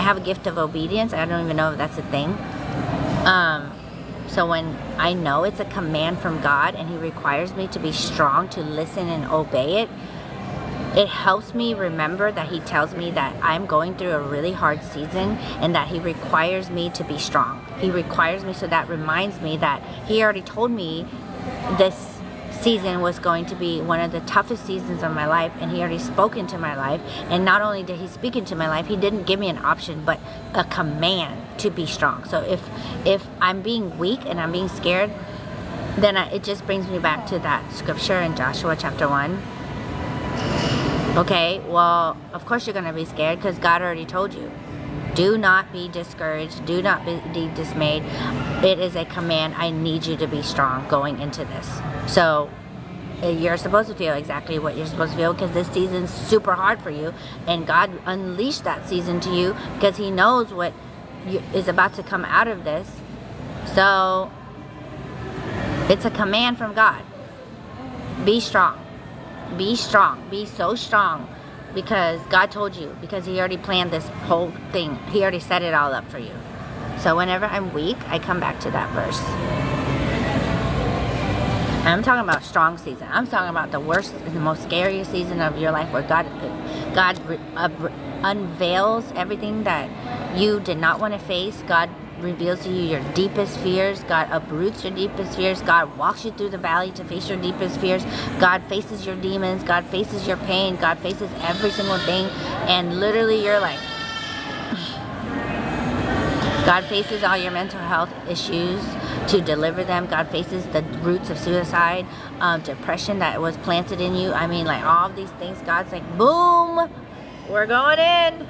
have a gift of obedience. I don't even know if that's a thing. So when I know it's a command from God and He requires me to be strong, to listen and obey it, it helps me remember that He tells me that I'm going through a really hard season and that He requires me to be strong. He requires me, so that reminds me that He already told me this season was going to be one of the toughest seasons of my life, and He already spoke into my life. And not only did He speak into my life, He didn't give me an option but a command to be strong. So if I'm being weak and I'm being scared, then it just brings me back to that scripture in Joshua chapter 1. Okay, well, of course you're going to be scared because God already told you. Do not be discouraged. Do not be dismayed. It is a command. I need you to be strong going into this. So you're supposed to feel exactly what you're supposed to feel, because this season's super hard for you. And God unleashed that season to you because He knows what is about to come out of this. So it's a command from God. Be strong. Be strong. Be so strong. Because God told you, because He already planned this whole thing. He already set it all up for you. So whenever I'm weak, I come back to that verse. And I'm talking about strong season. I'm talking about the worst, the most scariest season of your life, where God unveils everything that you did not want to face. God reveals to you your deepest fears. God uproots your deepest fears. God walks you through the valley to face your deepest fears. God faces your demons. God faces your pain. God faces every single thing. And literally you're like, God faces all your mental health issues to deliver them. God faces the roots of suicide, depression that was planted in you. I mean, like all of these things. God's like, boom, we're going in.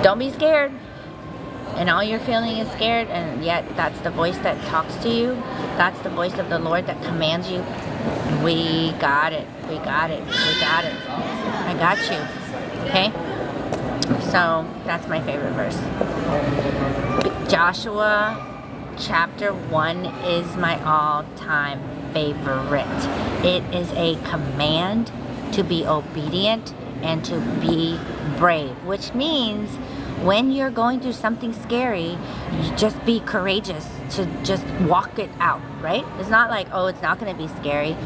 Don't be scared. And all you're feeling is scared, and yet that's the voice that talks to you. That's the voice of the Lord that commands you. We got it. We got it. We got it. I got you. Okay? So that's my favorite verse. Joshua chapter 1 is my all-time favorite. It is a command to be obedient and to be brave, which means when you're going through something scary, you just be courageous to just walk it out, right? It's not like, oh, it's not going to be scary.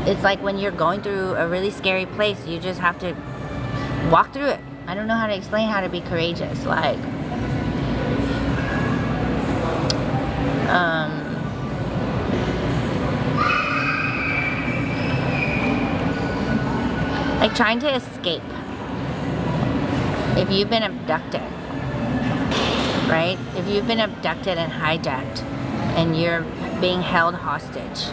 It's like when you're going through a really scary place, you just have to walk through it. I don't know how to explain how to be courageous. Like, trying to escape. If you've been abducted, right? If you've been abducted and hijacked and you're being held hostage,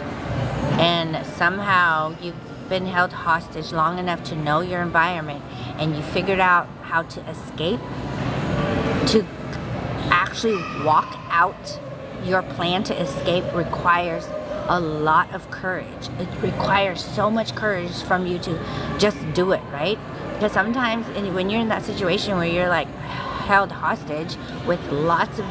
and somehow you've been held hostage long enough to know your environment, and you figured out how to escape, to actually walk out your plan to escape requires a lot of courage. It requires so much courage from you to just do it, right? Because sometimes when you're in that situation where you're like held hostage with lots of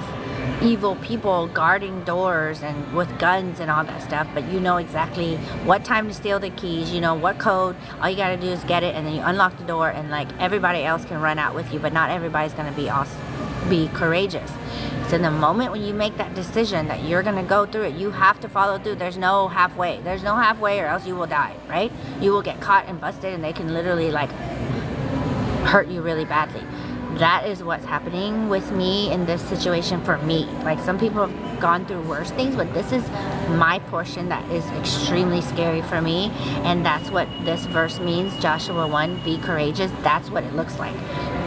evil people guarding doors and with guns and all that stuff, but you know exactly what time to steal the keys, you know what code, all you gotta do is get it, and then you unlock the door, and like everybody else can run out with you, but not everybody's gonna be courageous. So the moment when you make that decision that you're gonna go through it, you have to follow through. There's no halfway. There's no halfway, or else you will die, right? You will get caught and busted, and they can literally like hurt you really badly. that is what's happening with me in this situation for me. Like, some people have gone through worse things, but this is my portion that is extremely scary for me. And that's what this verse means, Joshua 1, be courageous. That's what it looks like,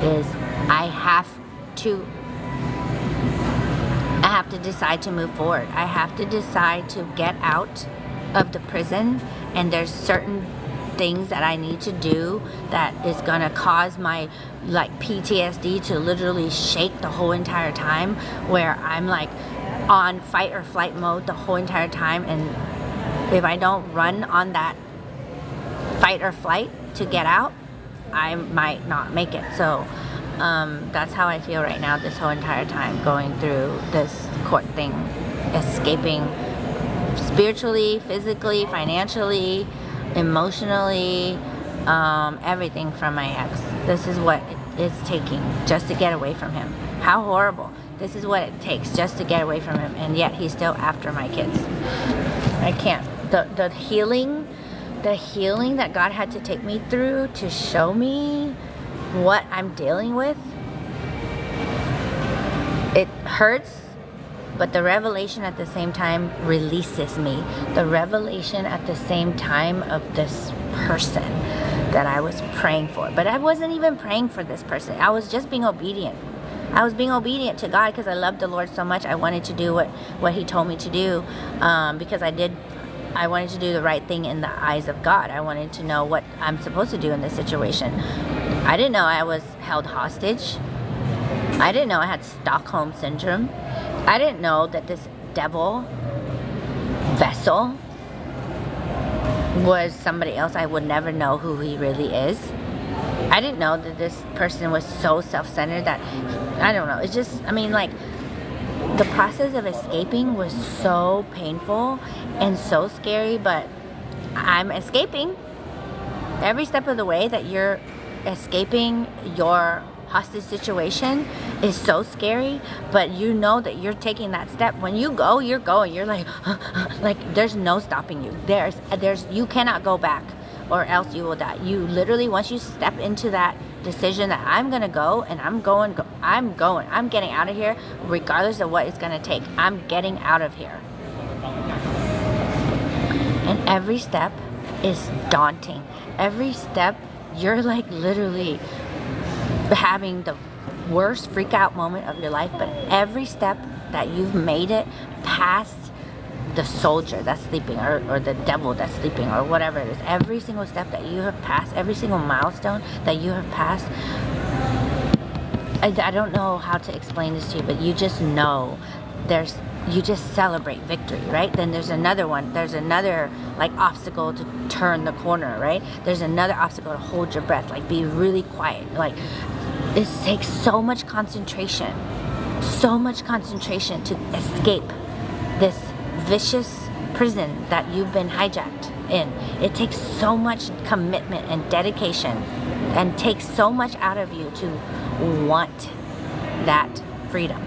is I have to decide to move forward. I have to decide to get out of the prison, and there's certain things that I need to do that is gonna cause my like PTSD to literally shake the whole entire time, where I'm like on fight or flight mode the whole entire time, and if I don't run on that fight or flight to get out, I might not make it. So that's how I feel right now this whole entire time, going through this court thing, escaping spiritually, physically, financially, emotionally, everything from my ex. This is what it's taking just to get away from him. How horrible. This is what it takes just to get away from him, and yet he's still after my kids. I can't. The healing that God had to take me through to show me what I'm dealing with, it hurts, but the revelation at the same time releases me. The revelation at the same time of this person that I was praying for. But I wasn't even praying for this person. I was just being obedient. I was being obedient to God because I loved the Lord so much. I wanted to do what He told me to do, because I wanted to do the right thing in the eyes of God. I wanted to know what I'm supposed to do in this situation. I didn't know I was held hostage. I didn't know I had Stockholm Syndrome. I didn't know that this devil vessel was somebody else. I would never know who he really is. I didn't know that this person was so self-centered that, I don't know, it's just, I mean, like, the process of escaping was so painful and so scary, but I'm escaping. Every step of the way that you're escaping your hostage situation is so scary, but you know that you're taking that step. When you go, you're going. You're like, like there's no stopping you. There's you cannot go back, or else you will die. You literally, once you step into that decision that I'm gonna go, and I'm going, I'm getting out of here, regardless of what it's gonna take. I'm getting out of here. And every step is daunting. Every step, you're like literally having the worst freak out moment of your life, but every step that you've made it past the soldier that's sleeping, or the devil that's sleeping, or whatever it is, every single step that you have passed, every single milestone that you have passed, I don't know how to explain this to you, but you just know you just celebrate victory, right? Then there's another one. There's another like obstacle to turn the corner, right? There's another obstacle to hold your breath, like be really quiet. Like, it takes so much concentration to escape this vicious prison that you've been hijacked in. It takes so much commitment and dedication, and takes so much out of you to want that freedom.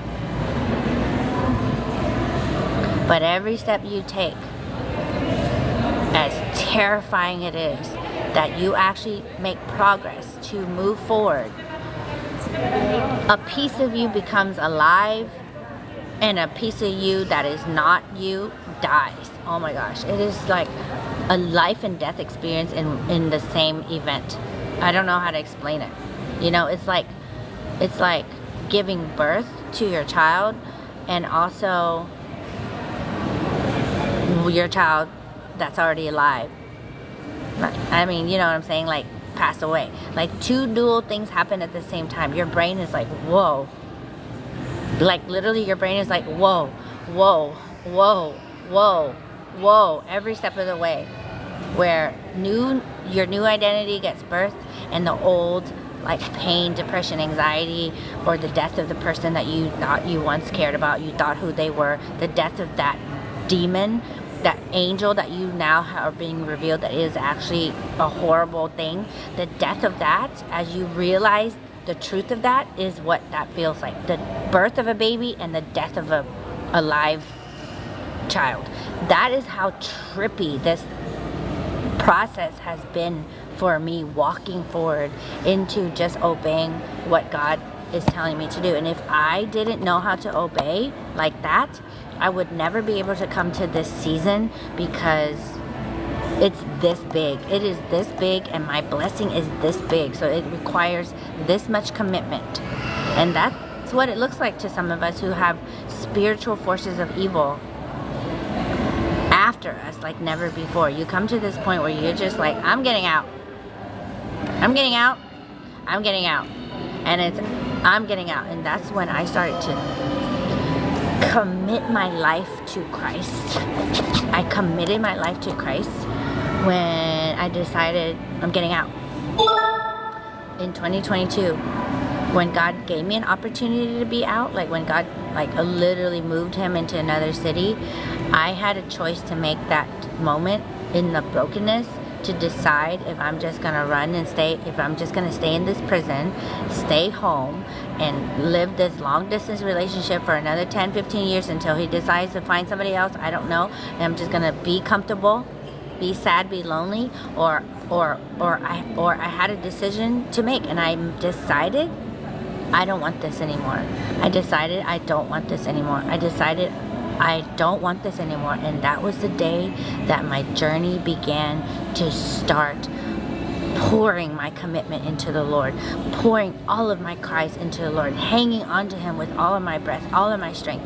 But every step you take, as terrifying it is, that you actually make progress to move forward, a piece of you becomes alive, and a piece of you that is not you dies. Oh my gosh, it is like a life and death experience in the same event. I don't know how to explain it. You know, it's like giving birth to your child, and also your child that's already alive. I mean, you know what I'm saying? Like, pass away. Like, two dual things happen at the same time. Your brain is like, whoa. Like, literally, your brain is like, whoa, whoa, whoa, whoa, whoa, every step of the way. Where your new identity gets birthed, and the old, like, pain, depression, anxiety, or the death of the person that you thought you once cared about, you thought who they were, the death of that demon, that angel that you now are being revealed that is actually a horrible thing. The death of that, as you realize the truth of that, is what that feels like. The birth of a baby and the death of a alive child. That is how trippy this process has been for me, walking forward into just obeying what God is telling me to do. And if I didn't know how to obey like that, I would never be able to come to this season, because it's this big. It is this big, and my blessing is this big. So it requires this much commitment. And that's what it looks like to some of us who have spiritual forces of evil after us like never before. You come to this point where you're just like, I'm getting out. I'm getting out. I'm getting out. And I'm getting out. And that's when I started to commit my life to Christ. I committed my life to Christ when I decided I'm getting out. In 2022, when God gave me an opportunity to be out, like when God literally moved him into another city, I had a choice to make that moment in the brokenness to decide if I'm just gonna run and if I'm just gonna stay in this prison, stay home, and live this long distance relationship for another 10, 15 years until he decides to find somebody else. I don't know. And I'm just gonna be comfortable, be sad, be lonely, or I had a decision to make, and I decided I don't want this anymore. I decided I don't want this anymore. I decided I don't want this anymore. And that was the day that my journey began to start pouring my commitment into the Lord, pouring all of my cries into the Lord, hanging on to him with all of my breath, all of my strength.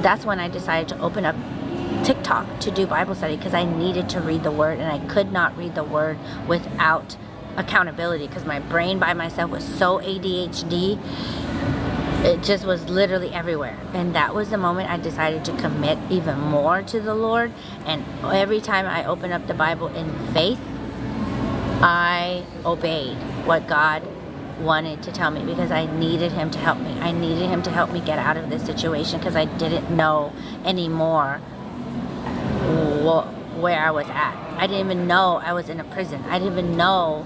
That's when I decided to open up TikTok to do Bible study, because I needed to read the word, and I could not read the word without accountability, because my brain by myself was so ADHD. It just was literally everywhere. And that was the moment I decided to commit even more to the Lord. And every time I opened up the Bible in faith, I obeyed what God wanted to tell me, because I needed him to help me. I needed him to help me get out of this situation, because I didn't know anymore where I was at. I didn't even know I was in a prison. I didn't even know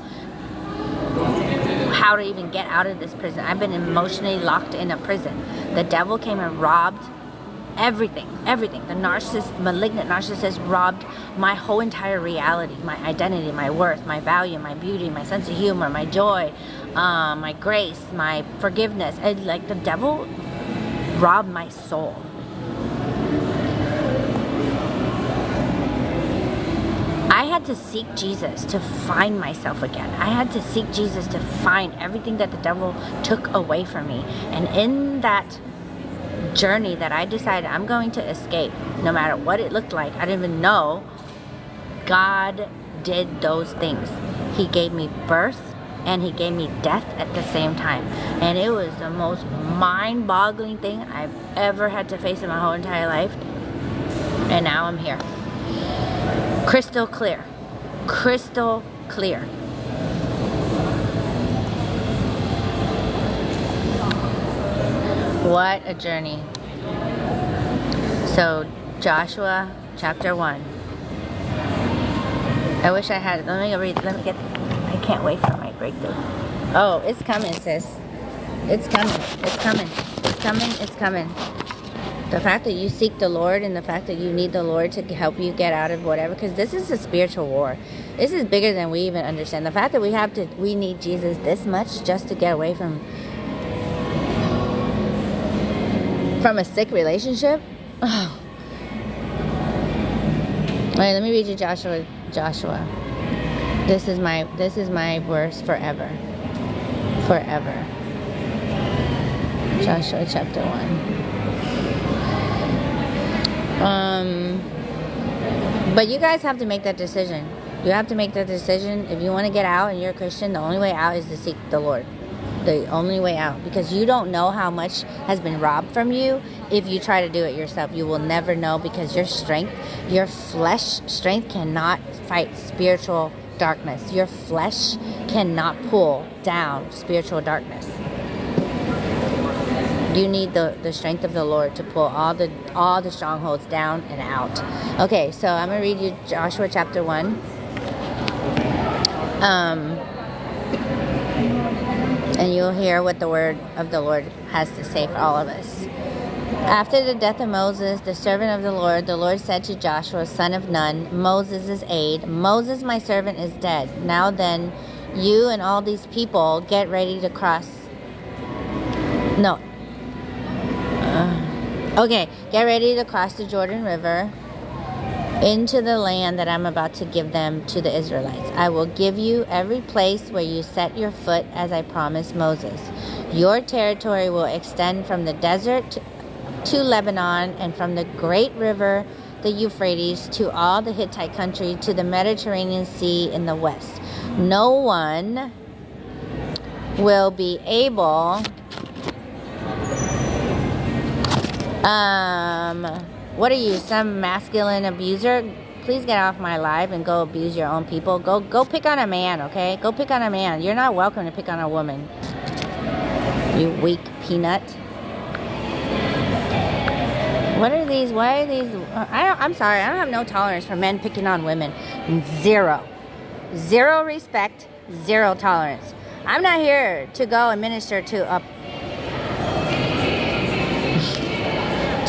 how to even get out of this prison. I've been emotionally locked in a prison. The devil came and robbed everything. The malignant narcissist robbed my whole entire reality, my identity, my worth, my value, my beauty, my sense of humor, my joy, my grace, my forgiveness. The devil robbed my soul. I had to seek Jesus to find myself again. I had to seek Jesus to find everything that the devil took away from me. And in that journey that I decided I'm going to escape, no matter what it looked like, I didn't even know, God did those things. He gave me birth and he gave me death at the same time. And it was the most mind-boggling thing I've ever had to face in my whole entire life. And now I'm here. Crystal clear. Crystal clear. What a journey. So, Joshua chapter 1. I wish I had it. Let me read. I can't wait for my breakthrough. Oh, it's coming, sis. It's coming. It's coming. It's coming. It's coming. The fact that you seek the Lord, and the fact that you need the Lord to help you get out of whatever, because this is a spiritual war. This is bigger than we even understand. The fact that we need Jesus this much just to get away from a sick relationship. Oh. All right, let me read you Joshua. This is my verse forever. Forever. Joshua chapter 1. But you guys have to make that decision. You have to make that decision. If you want to get out and you're a Christian, the only way out is to seek the Lord. The only way out. Because you don't know how much has been robbed from you if you try to do it yourself. You will never know, because your flesh strength cannot fight spiritual darkness. Your flesh cannot pull down spiritual darkness. You need the strength of the Lord to pull all the strongholds down and out. Okay, so I'm going to read you Joshua chapter 1. And you'll hear what the word of the Lord has to say for all of us. After the death of Moses, the servant of the Lord said to Joshua, son of Nun, Moses' aide, Moses, my servant, is dead. Now then, you and all these people get ready to cross No. Okay, get ready to cross the Jordan River into the land that I'm about to give them to the Israelites. I will give you every place where you set your foot as I promised Moses. Your territory will extend from the desert to Lebanon and from the great river, the Euphrates, to all the Hittite country, to the Mediterranean Sea in the west. No one will be able what are you, some masculine abuser? Please get off my live and go abuse your own people. Go pick on a man, okay? Go pick on a man. You're not welcome to pick on a woman. You weak peanut. What are these? Why are these? I'm sorry. I don't have no tolerance for men picking on women. Zero. Zero respect. Zero tolerance. I'm not here to go and minister to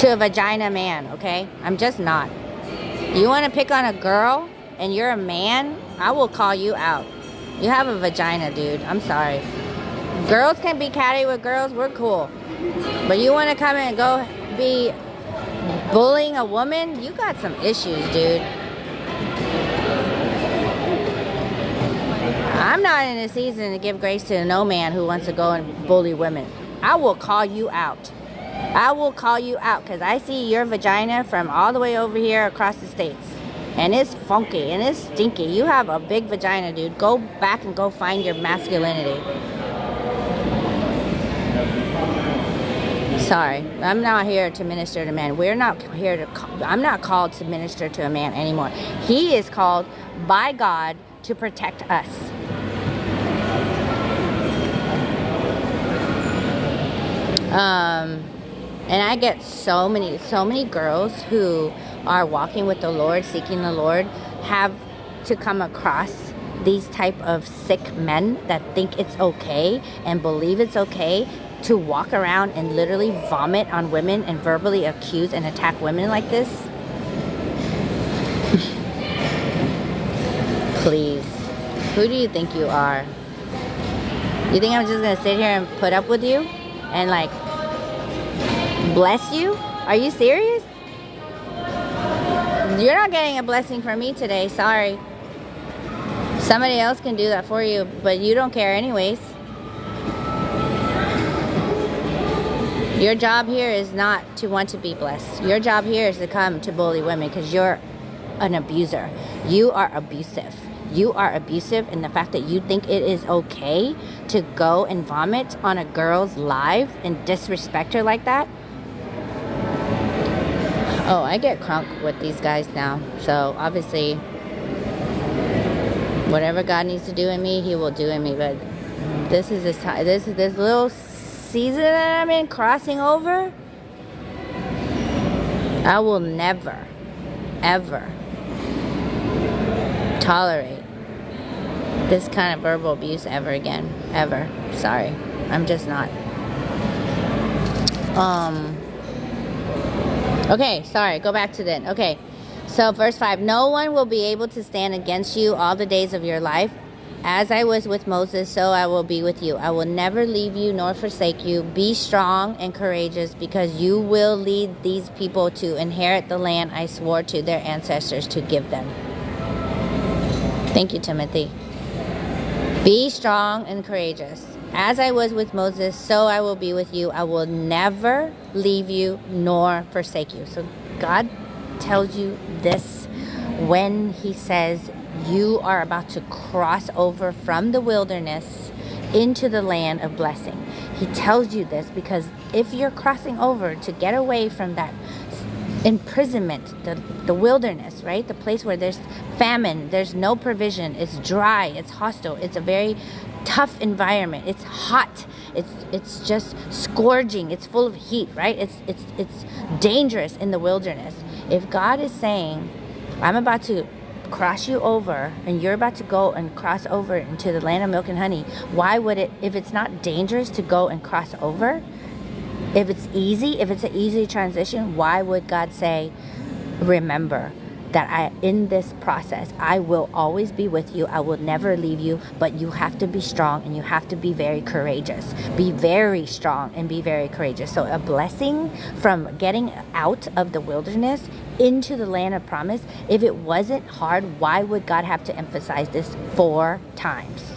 a vagina man, okay? I'm just not. You want to pick on a girl and you're a man, I will call you out. You have a vagina, dude. I'm sorry. Girls can be catty with girls. We're cool. But you want to come and go be bullying a woman? You got some issues, dude. I'm not in a season to give grace to no man who wants to go and bully women. I will call you out. I will call you out because I see your vagina from all the way over here across the states. And it's funky and it's stinky. You have a big vagina, dude. Go back and go find your masculinity. Sorry, I'm not here to minister to men. We're not here to, I'm not called to minister to a man anymore. He is called by God to protect us. And I get so many girls who are walking with the Lord, seeking the Lord, have to come across these type of sick men that think it's okay and believe it's okay to walk around and literally vomit on women and verbally accuse and attack women like this. Please. Who do you think you are? You think I'm just going to sit here and put up with you? And like, bless you? Are you serious? You're not getting a blessing from me today. Sorry. Somebody else can do that for you, but you don't care anyways. Your job here is not to want to be blessed. Your job here is to come to bully women because you're an abuser. You are abusive. You are abusive in the fact that you think it is okay to go and vomit on a girl's live and disrespect her like that. Oh, I get crunk with these guys now. So obviously, whatever God needs to do in me, He will do in me. But this is this little season that I'm in, crossing over. I will never, ever tolerate this kind of verbal abuse ever again. Ever. Sorry. I'm just not. Okay, sorry. Go back to then. Okay. So verse 5. No one will be able to stand against you all the days of your life. As I was with Moses, so I will be with you. I will never leave you nor forsake you. Be strong and courageous, because you will lead these people to inherit the land I swore to their ancestors to give them. Thank you, Timothy. Be strong and courageous. As I was with Moses, so I will be with you. I will never leave you nor forsake you. So God tells you this when He says you are about to cross over from the wilderness into the land of blessing. He tells you this because if you're crossing over to get away from that imprisonment, the wilderness, right? The place where there's famine, there's no provision, it's dry, it's hostile, it's a very tough environment, it's hot, it's just scourging, it's full of heat, right? It's dangerous in the wilderness. If God is saying, I'm about to cross you over and you're about to go and cross over into the land of milk and honey, why would it, if it's not dangerous to go and cross over, if it's easy, if it's an easy transition, why would God say, remember, that in this process, I will always be with you. I will never leave you, but you have to be strong and you have to be very courageous. Be very strong and be very courageous. So a blessing from getting out of the wilderness into the land of promise, if it wasn't hard, why would God have to emphasize this 4 times?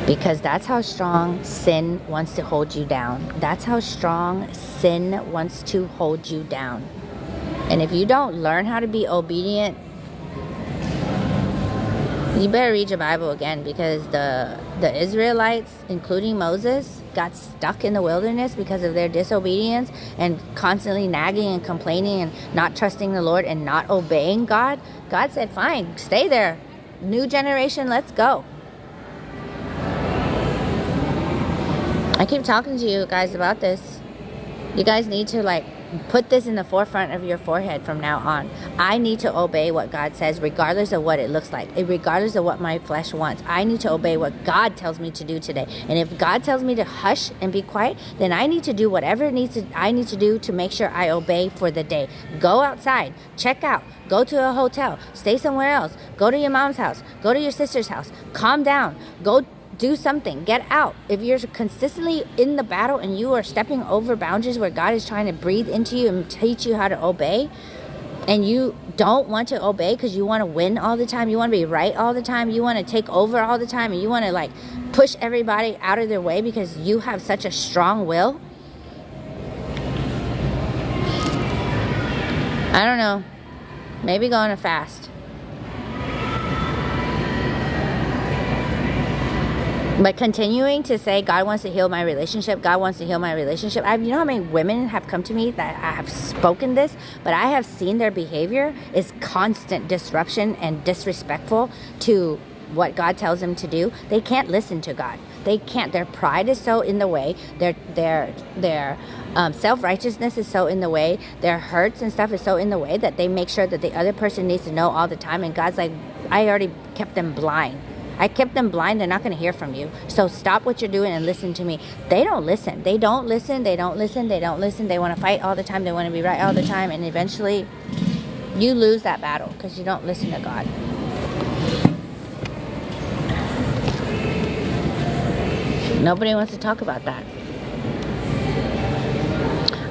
Because that's how strong sin wants to hold you down. That's how strong sin wants to hold you down. And if you don't learn how to be obedient, you better read your Bible again, because the Israelites, including Moses, got stuck in the wilderness because of their disobedience and constantly nagging and complaining and not trusting the Lord and not obeying God. God said, fine, stay there. New generation, let's go. I keep talking to you guys about this. You guys need to put this in the forefront of your forehead from now on. I need to obey what God says, regardless of what it looks like, regardless of what my flesh wants. I need to obey what God tells me to do today. And if God tells me to hush and be quiet, then I need to do whatever I need to do to make sure I obey for the day. Go outside, check out, go to a hotel, stay somewhere else, go to your mom's house, go to your sister's house, calm down, go do something, get out. If you're consistently in the battle and you are stepping over boundaries where God is trying to breathe into you and teach you how to obey, and you don't want to obey because you want to win all the time, you want to be right all the time, you want to take over all the time, and you want to push everybody out of their way because you have such a strong will, I don't know, maybe go on a fast. But continuing to say, God wants to heal my relationship, God wants to heal my relationship. You know how many women have come to me that I have spoken this, but I have seen their behavior is constant disruption and disrespectful to what God tells them to do. They can't listen to God. They can't. Their pride is so in the way. Their self-righteousness is so in the way. Their hurts and stuff is so in the way that they make sure that the other person needs to know all the time. And God's like, I already kept them blind. I kept them blind. They're not going to hear from you. So stop what you're doing and listen to me. They don't listen. They don't listen. They don't listen. They don't listen. They want to fight all the time. They want to be right all the time. And eventually you lose that battle because you don't listen to God. Nobody wants to talk about that.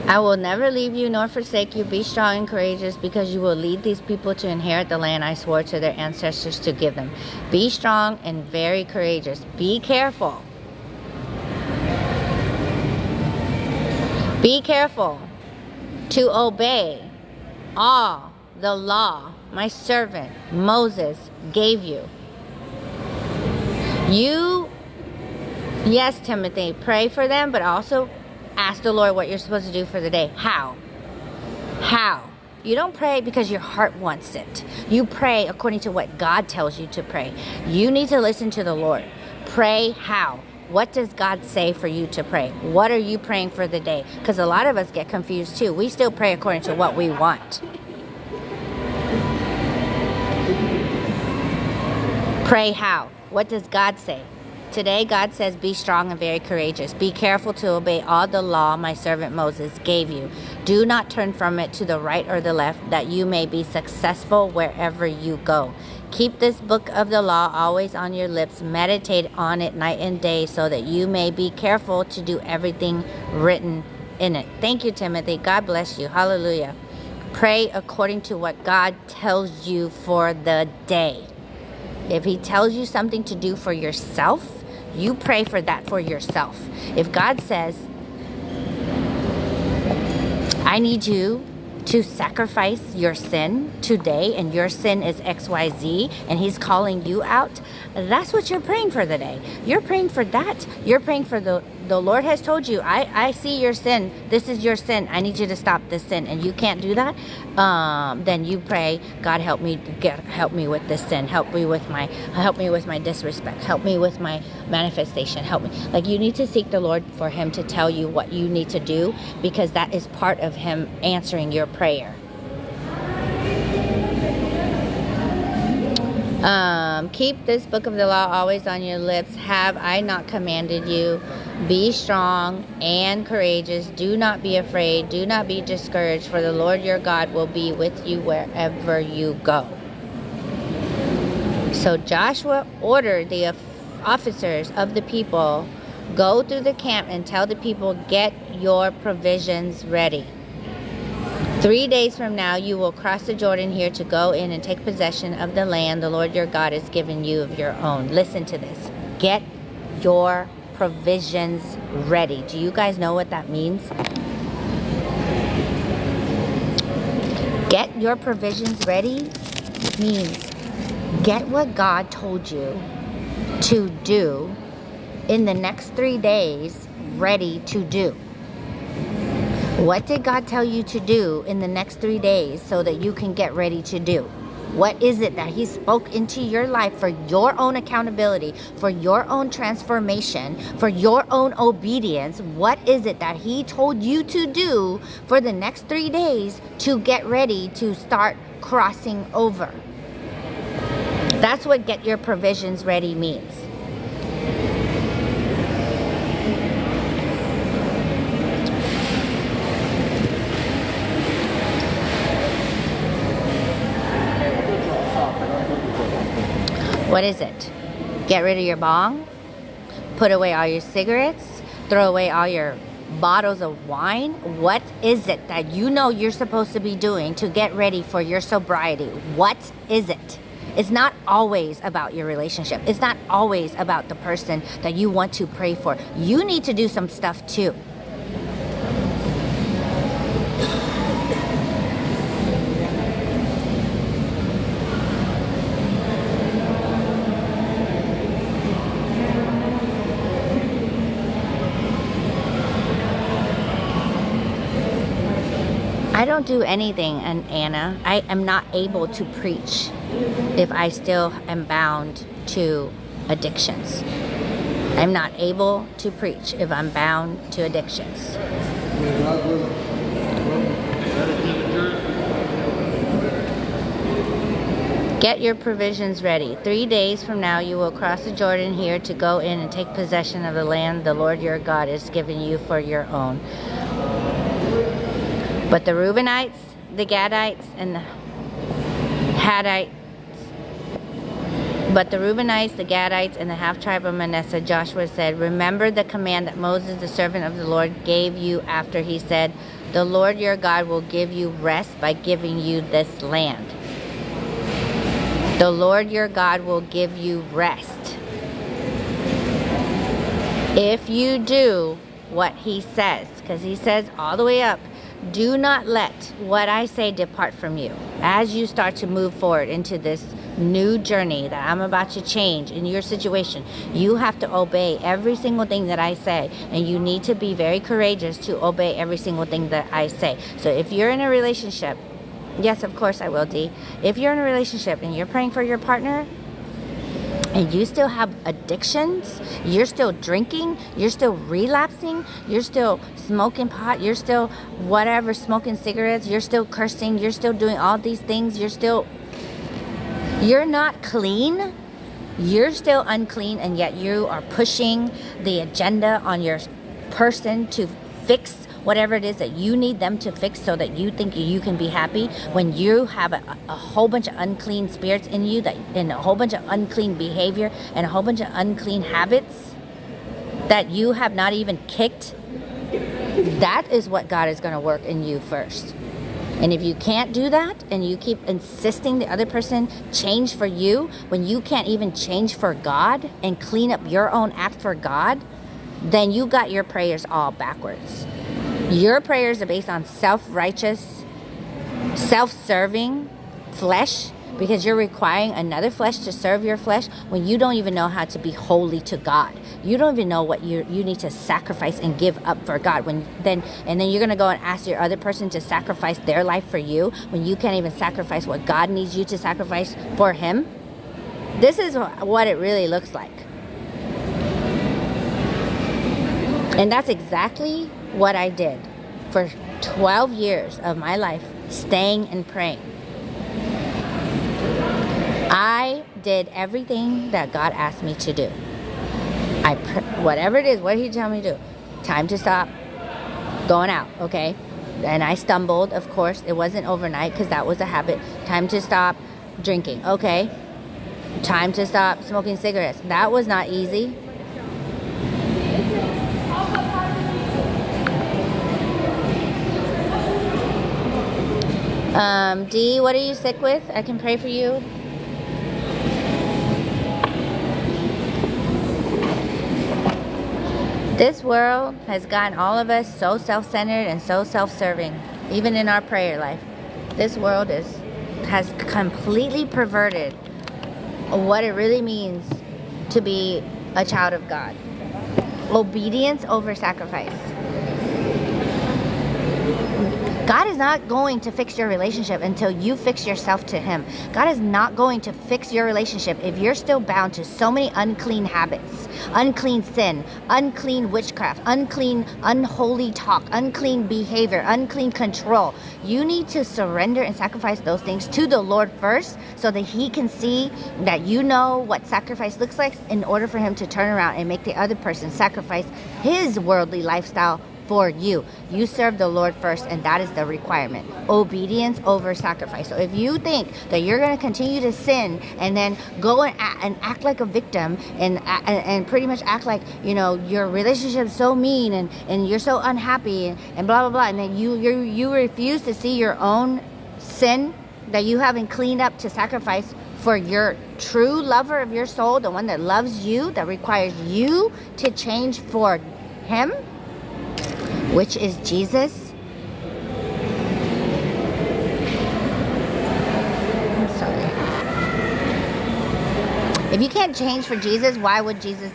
I will never leave you nor forsake you. Be strong and courageous, because you will lead these people to inherit the land I swore to their ancestors to give them. Be strong and very courageous. Be careful. Be careful to obey all the law my servant Moses gave you. Yes, Timothy, pray for them, but also ask the Lord what you're supposed to do for the day. How? You don't pray because your heart wants it. You pray according to what God tells you to pray. You need to listen to the Lord. Pray how? What does God say for you to pray? What are you praying for the day? Because a lot of us get confused too. We still pray according to what we want. Pray how? What does God say? Today, God says, be strong and very courageous. Be careful to obey all the law my servant Moses gave you. Do not turn from it to the right or the left, that you may be successful wherever you go. Keep this book of the law always on your lips. Meditate on it night and day, so that you may be careful to do everything written in it. Thank you, Timothy. God bless you. Hallelujah. Pray according to what God tells you for the day. If he tells you something to do for yourself, you pray for that for yourself. If God says, I need you to sacrifice your sin today, and your sin is XYZ, and he's calling you out, that's what you're praying for the day. You're praying for that. You're praying for the Lord has told you, I see your sin. This is your sin. I need you to stop this sin. And you can't do that. Then you pray, God, help me with this sin. Help me with my disrespect. Help me with my manifestation. Help me. You need to seek the Lord for him to tell you what you need to do, because that is part of him answering your prayer. Keep this book of the law always on your lips. Have I not commanded you? Be strong and courageous. Do not be afraid. Do not be discouraged, for the Lord your God will be with you wherever you go. So Joshua ordered the officers of the people, go through the camp and tell the people, get your provisions ready. 3 days from now, you will cross the Jordan here to go in and take possession of the land the Lord your God has given you of your own. Listen to this. Get your provisions ready. Do you guys know what that means? Get your provisions ready means get what God told you to do in the next 3 days ready to do. What did God tell you to do in the next 3 days so that you can get ready to do? What is it that He spoke into your life for your own accountability, for your own transformation, for your own obedience? What is it that He told you to do for the next 3 days to get ready to start crossing over? That's what get your provisions ready means. What is it? Get rid of your bong? Put away all your cigarettes? Throw away all your bottles of wine? What is it that you know you're supposed to be doing to get ready for your sobriety? What is it? It's not always about your relationship. It's not always about the person that you want to pray for. You need to do some stuff too. I don't do anything, and Anna. I am not able to preach if I still am bound to addictions. I'm not able to preach if I'm bound to addictions. Get your provisions ready. 3 days from now, you will cross the Jordan here to go in and take possession of the land the Lord your God is giving you for your own. But the Reubenites, the Gadites, and the half-tribe of Manasseh, Joshua said, remember the command that Moses, the servant of the Lord, gave you after he said, the Lord your God will give you rest by giving you this land. The Lord your God will give you rest if you do what he says, because he says all the way up, do not let what I say depart from you. As you start to move forward into this new journey that I'm about to change in your situation, you have to obey every single thing that I say, and you need to be very courageous to obey every single thing that I say. So if you're in a relationship, yes, of course I will, Dee. If you're in a relationship and you're praying for your partner, and you still have addictions, you're still drinking, you're still relapsing, you're still smoking pot, you're still whatever, smoking cigarettes, you're still cursing, you're still doing all these things, you're not clean, you're still unclean, and yet you are pushing the agenda on your person to fix whatever it is that you need them to fix so that you think you can be happy, when you have a whole bunch of unclean spirits in you, and a whole bunch of unclean behavior and a whole bunch of unclean habits that you have not even kicked. That is what God is going to work in you first. And if you can't do that, and you keep insisting the other person change for you when you can't even change for God and clean up your own act for God, then you got your prayers all backwards. Your prayers are based on self-righteous, self-serving flesh, because you're requiring another flesh to serve your flesh when you don't even know how to be holy to God. You don't even know what you need to sacrifice and give up for God. And then you're going to go and ask your other person to sacrifice their life for you when you can't even sacrifice what God needs you to sacrifice for Him. This is what it really looks like. And that's exactly what I did for 12 years of my life, staying and praying. I did everything that God asked me to do. Whatever it is, what did he tell me to do? Time to stop going out, okay? And I stumbled, of course. It wasn't overnight because that was a habit. Time to stop drinking, okay? Time to stop smoking cigarettes. That was not easy. D, what are you sick with? I can pray for you. This world has gotten all of us so self-centered and so self-serving, even in our prayer life. This world has completely perverted what it really means to be a child of God. Obedience over sacrifice. God is not going to fix your relationship until you fix yourself to Him. God is not going to fix your relationship if you're still bound to so many unclean habits, unclean sin, unclean witchcraft, unclean, unholy talk, unclean behavior, unclean control. You need to surrender and sacrifice those things to the Lord first so that He can see that you know what sacrifice looks like in order for Him to turn around and make the other person sacrifice his worldly lifestyle for you. You serve the Lord first, and that is the requirement. Obedience over sacrifice. So if you think that you're going to continue to sin and then go and act like a victim and pretty much act like, you know, your relationship's so mean and you're so unhappy and blah, blah, blah, and then you refuse to see your own sin that you haven't cleaned up to sacrifice for your true lover of your soul, the one that loves you, that requires you to change for Him, which is Jesus. I'm sorry. If you can't change for Jesus, why would Jesus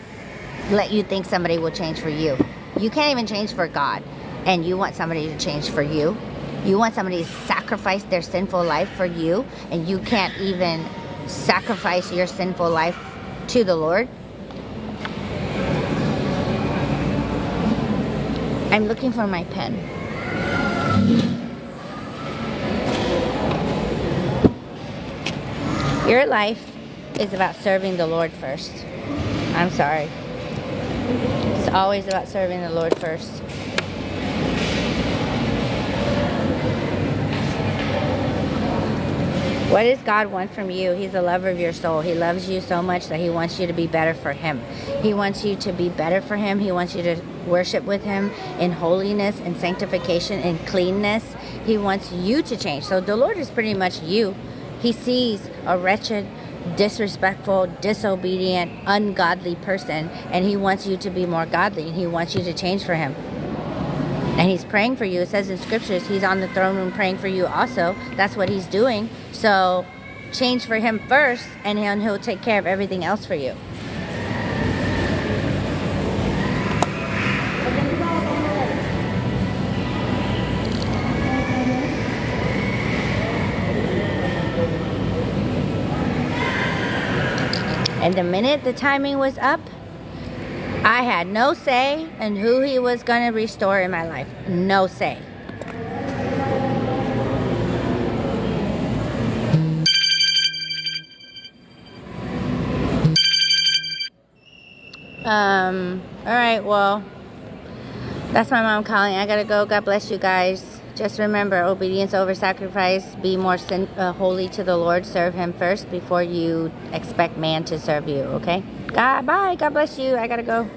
let you think somebody will change for you? You can't even change for God, and you want somebody to change for you. You want somebody to sacrifice their sinful life for you, and you can't even sacrifice your sinful life to the Lord. I'm looking for my pen. Your life is about serving the Lord first. I'm sorry. It's always about serving the Lord first. What does God want from you? He's a lover of your soul. He loves you so much that He wants you to be better for Him. He wants you to be better for Him. He wants you to worship with Him in holiness and sanctification and cleanness. He wants you to change. So the Lord is pretty much you. He sees a wretched, disrespectful, disobedient, ungodly person, and He wants you to be more godly, and He wants you to change for Him. And He's praying for you. It says in scriptures, He's on the throne room praying for you also. That's what He's doing. So change for Him first, and He'll take care of everything else for you. And the minute the timing was up, I had no say in who He was going to restore in my life. No say. All right, well, that's my mom calling. I gotta go. God bless you guys. Just remember, obedience over sacrifice. Be more holy to the Lord. Serve Him first before you expect man to serve you, okay? Bye. God bless you. I gotta go.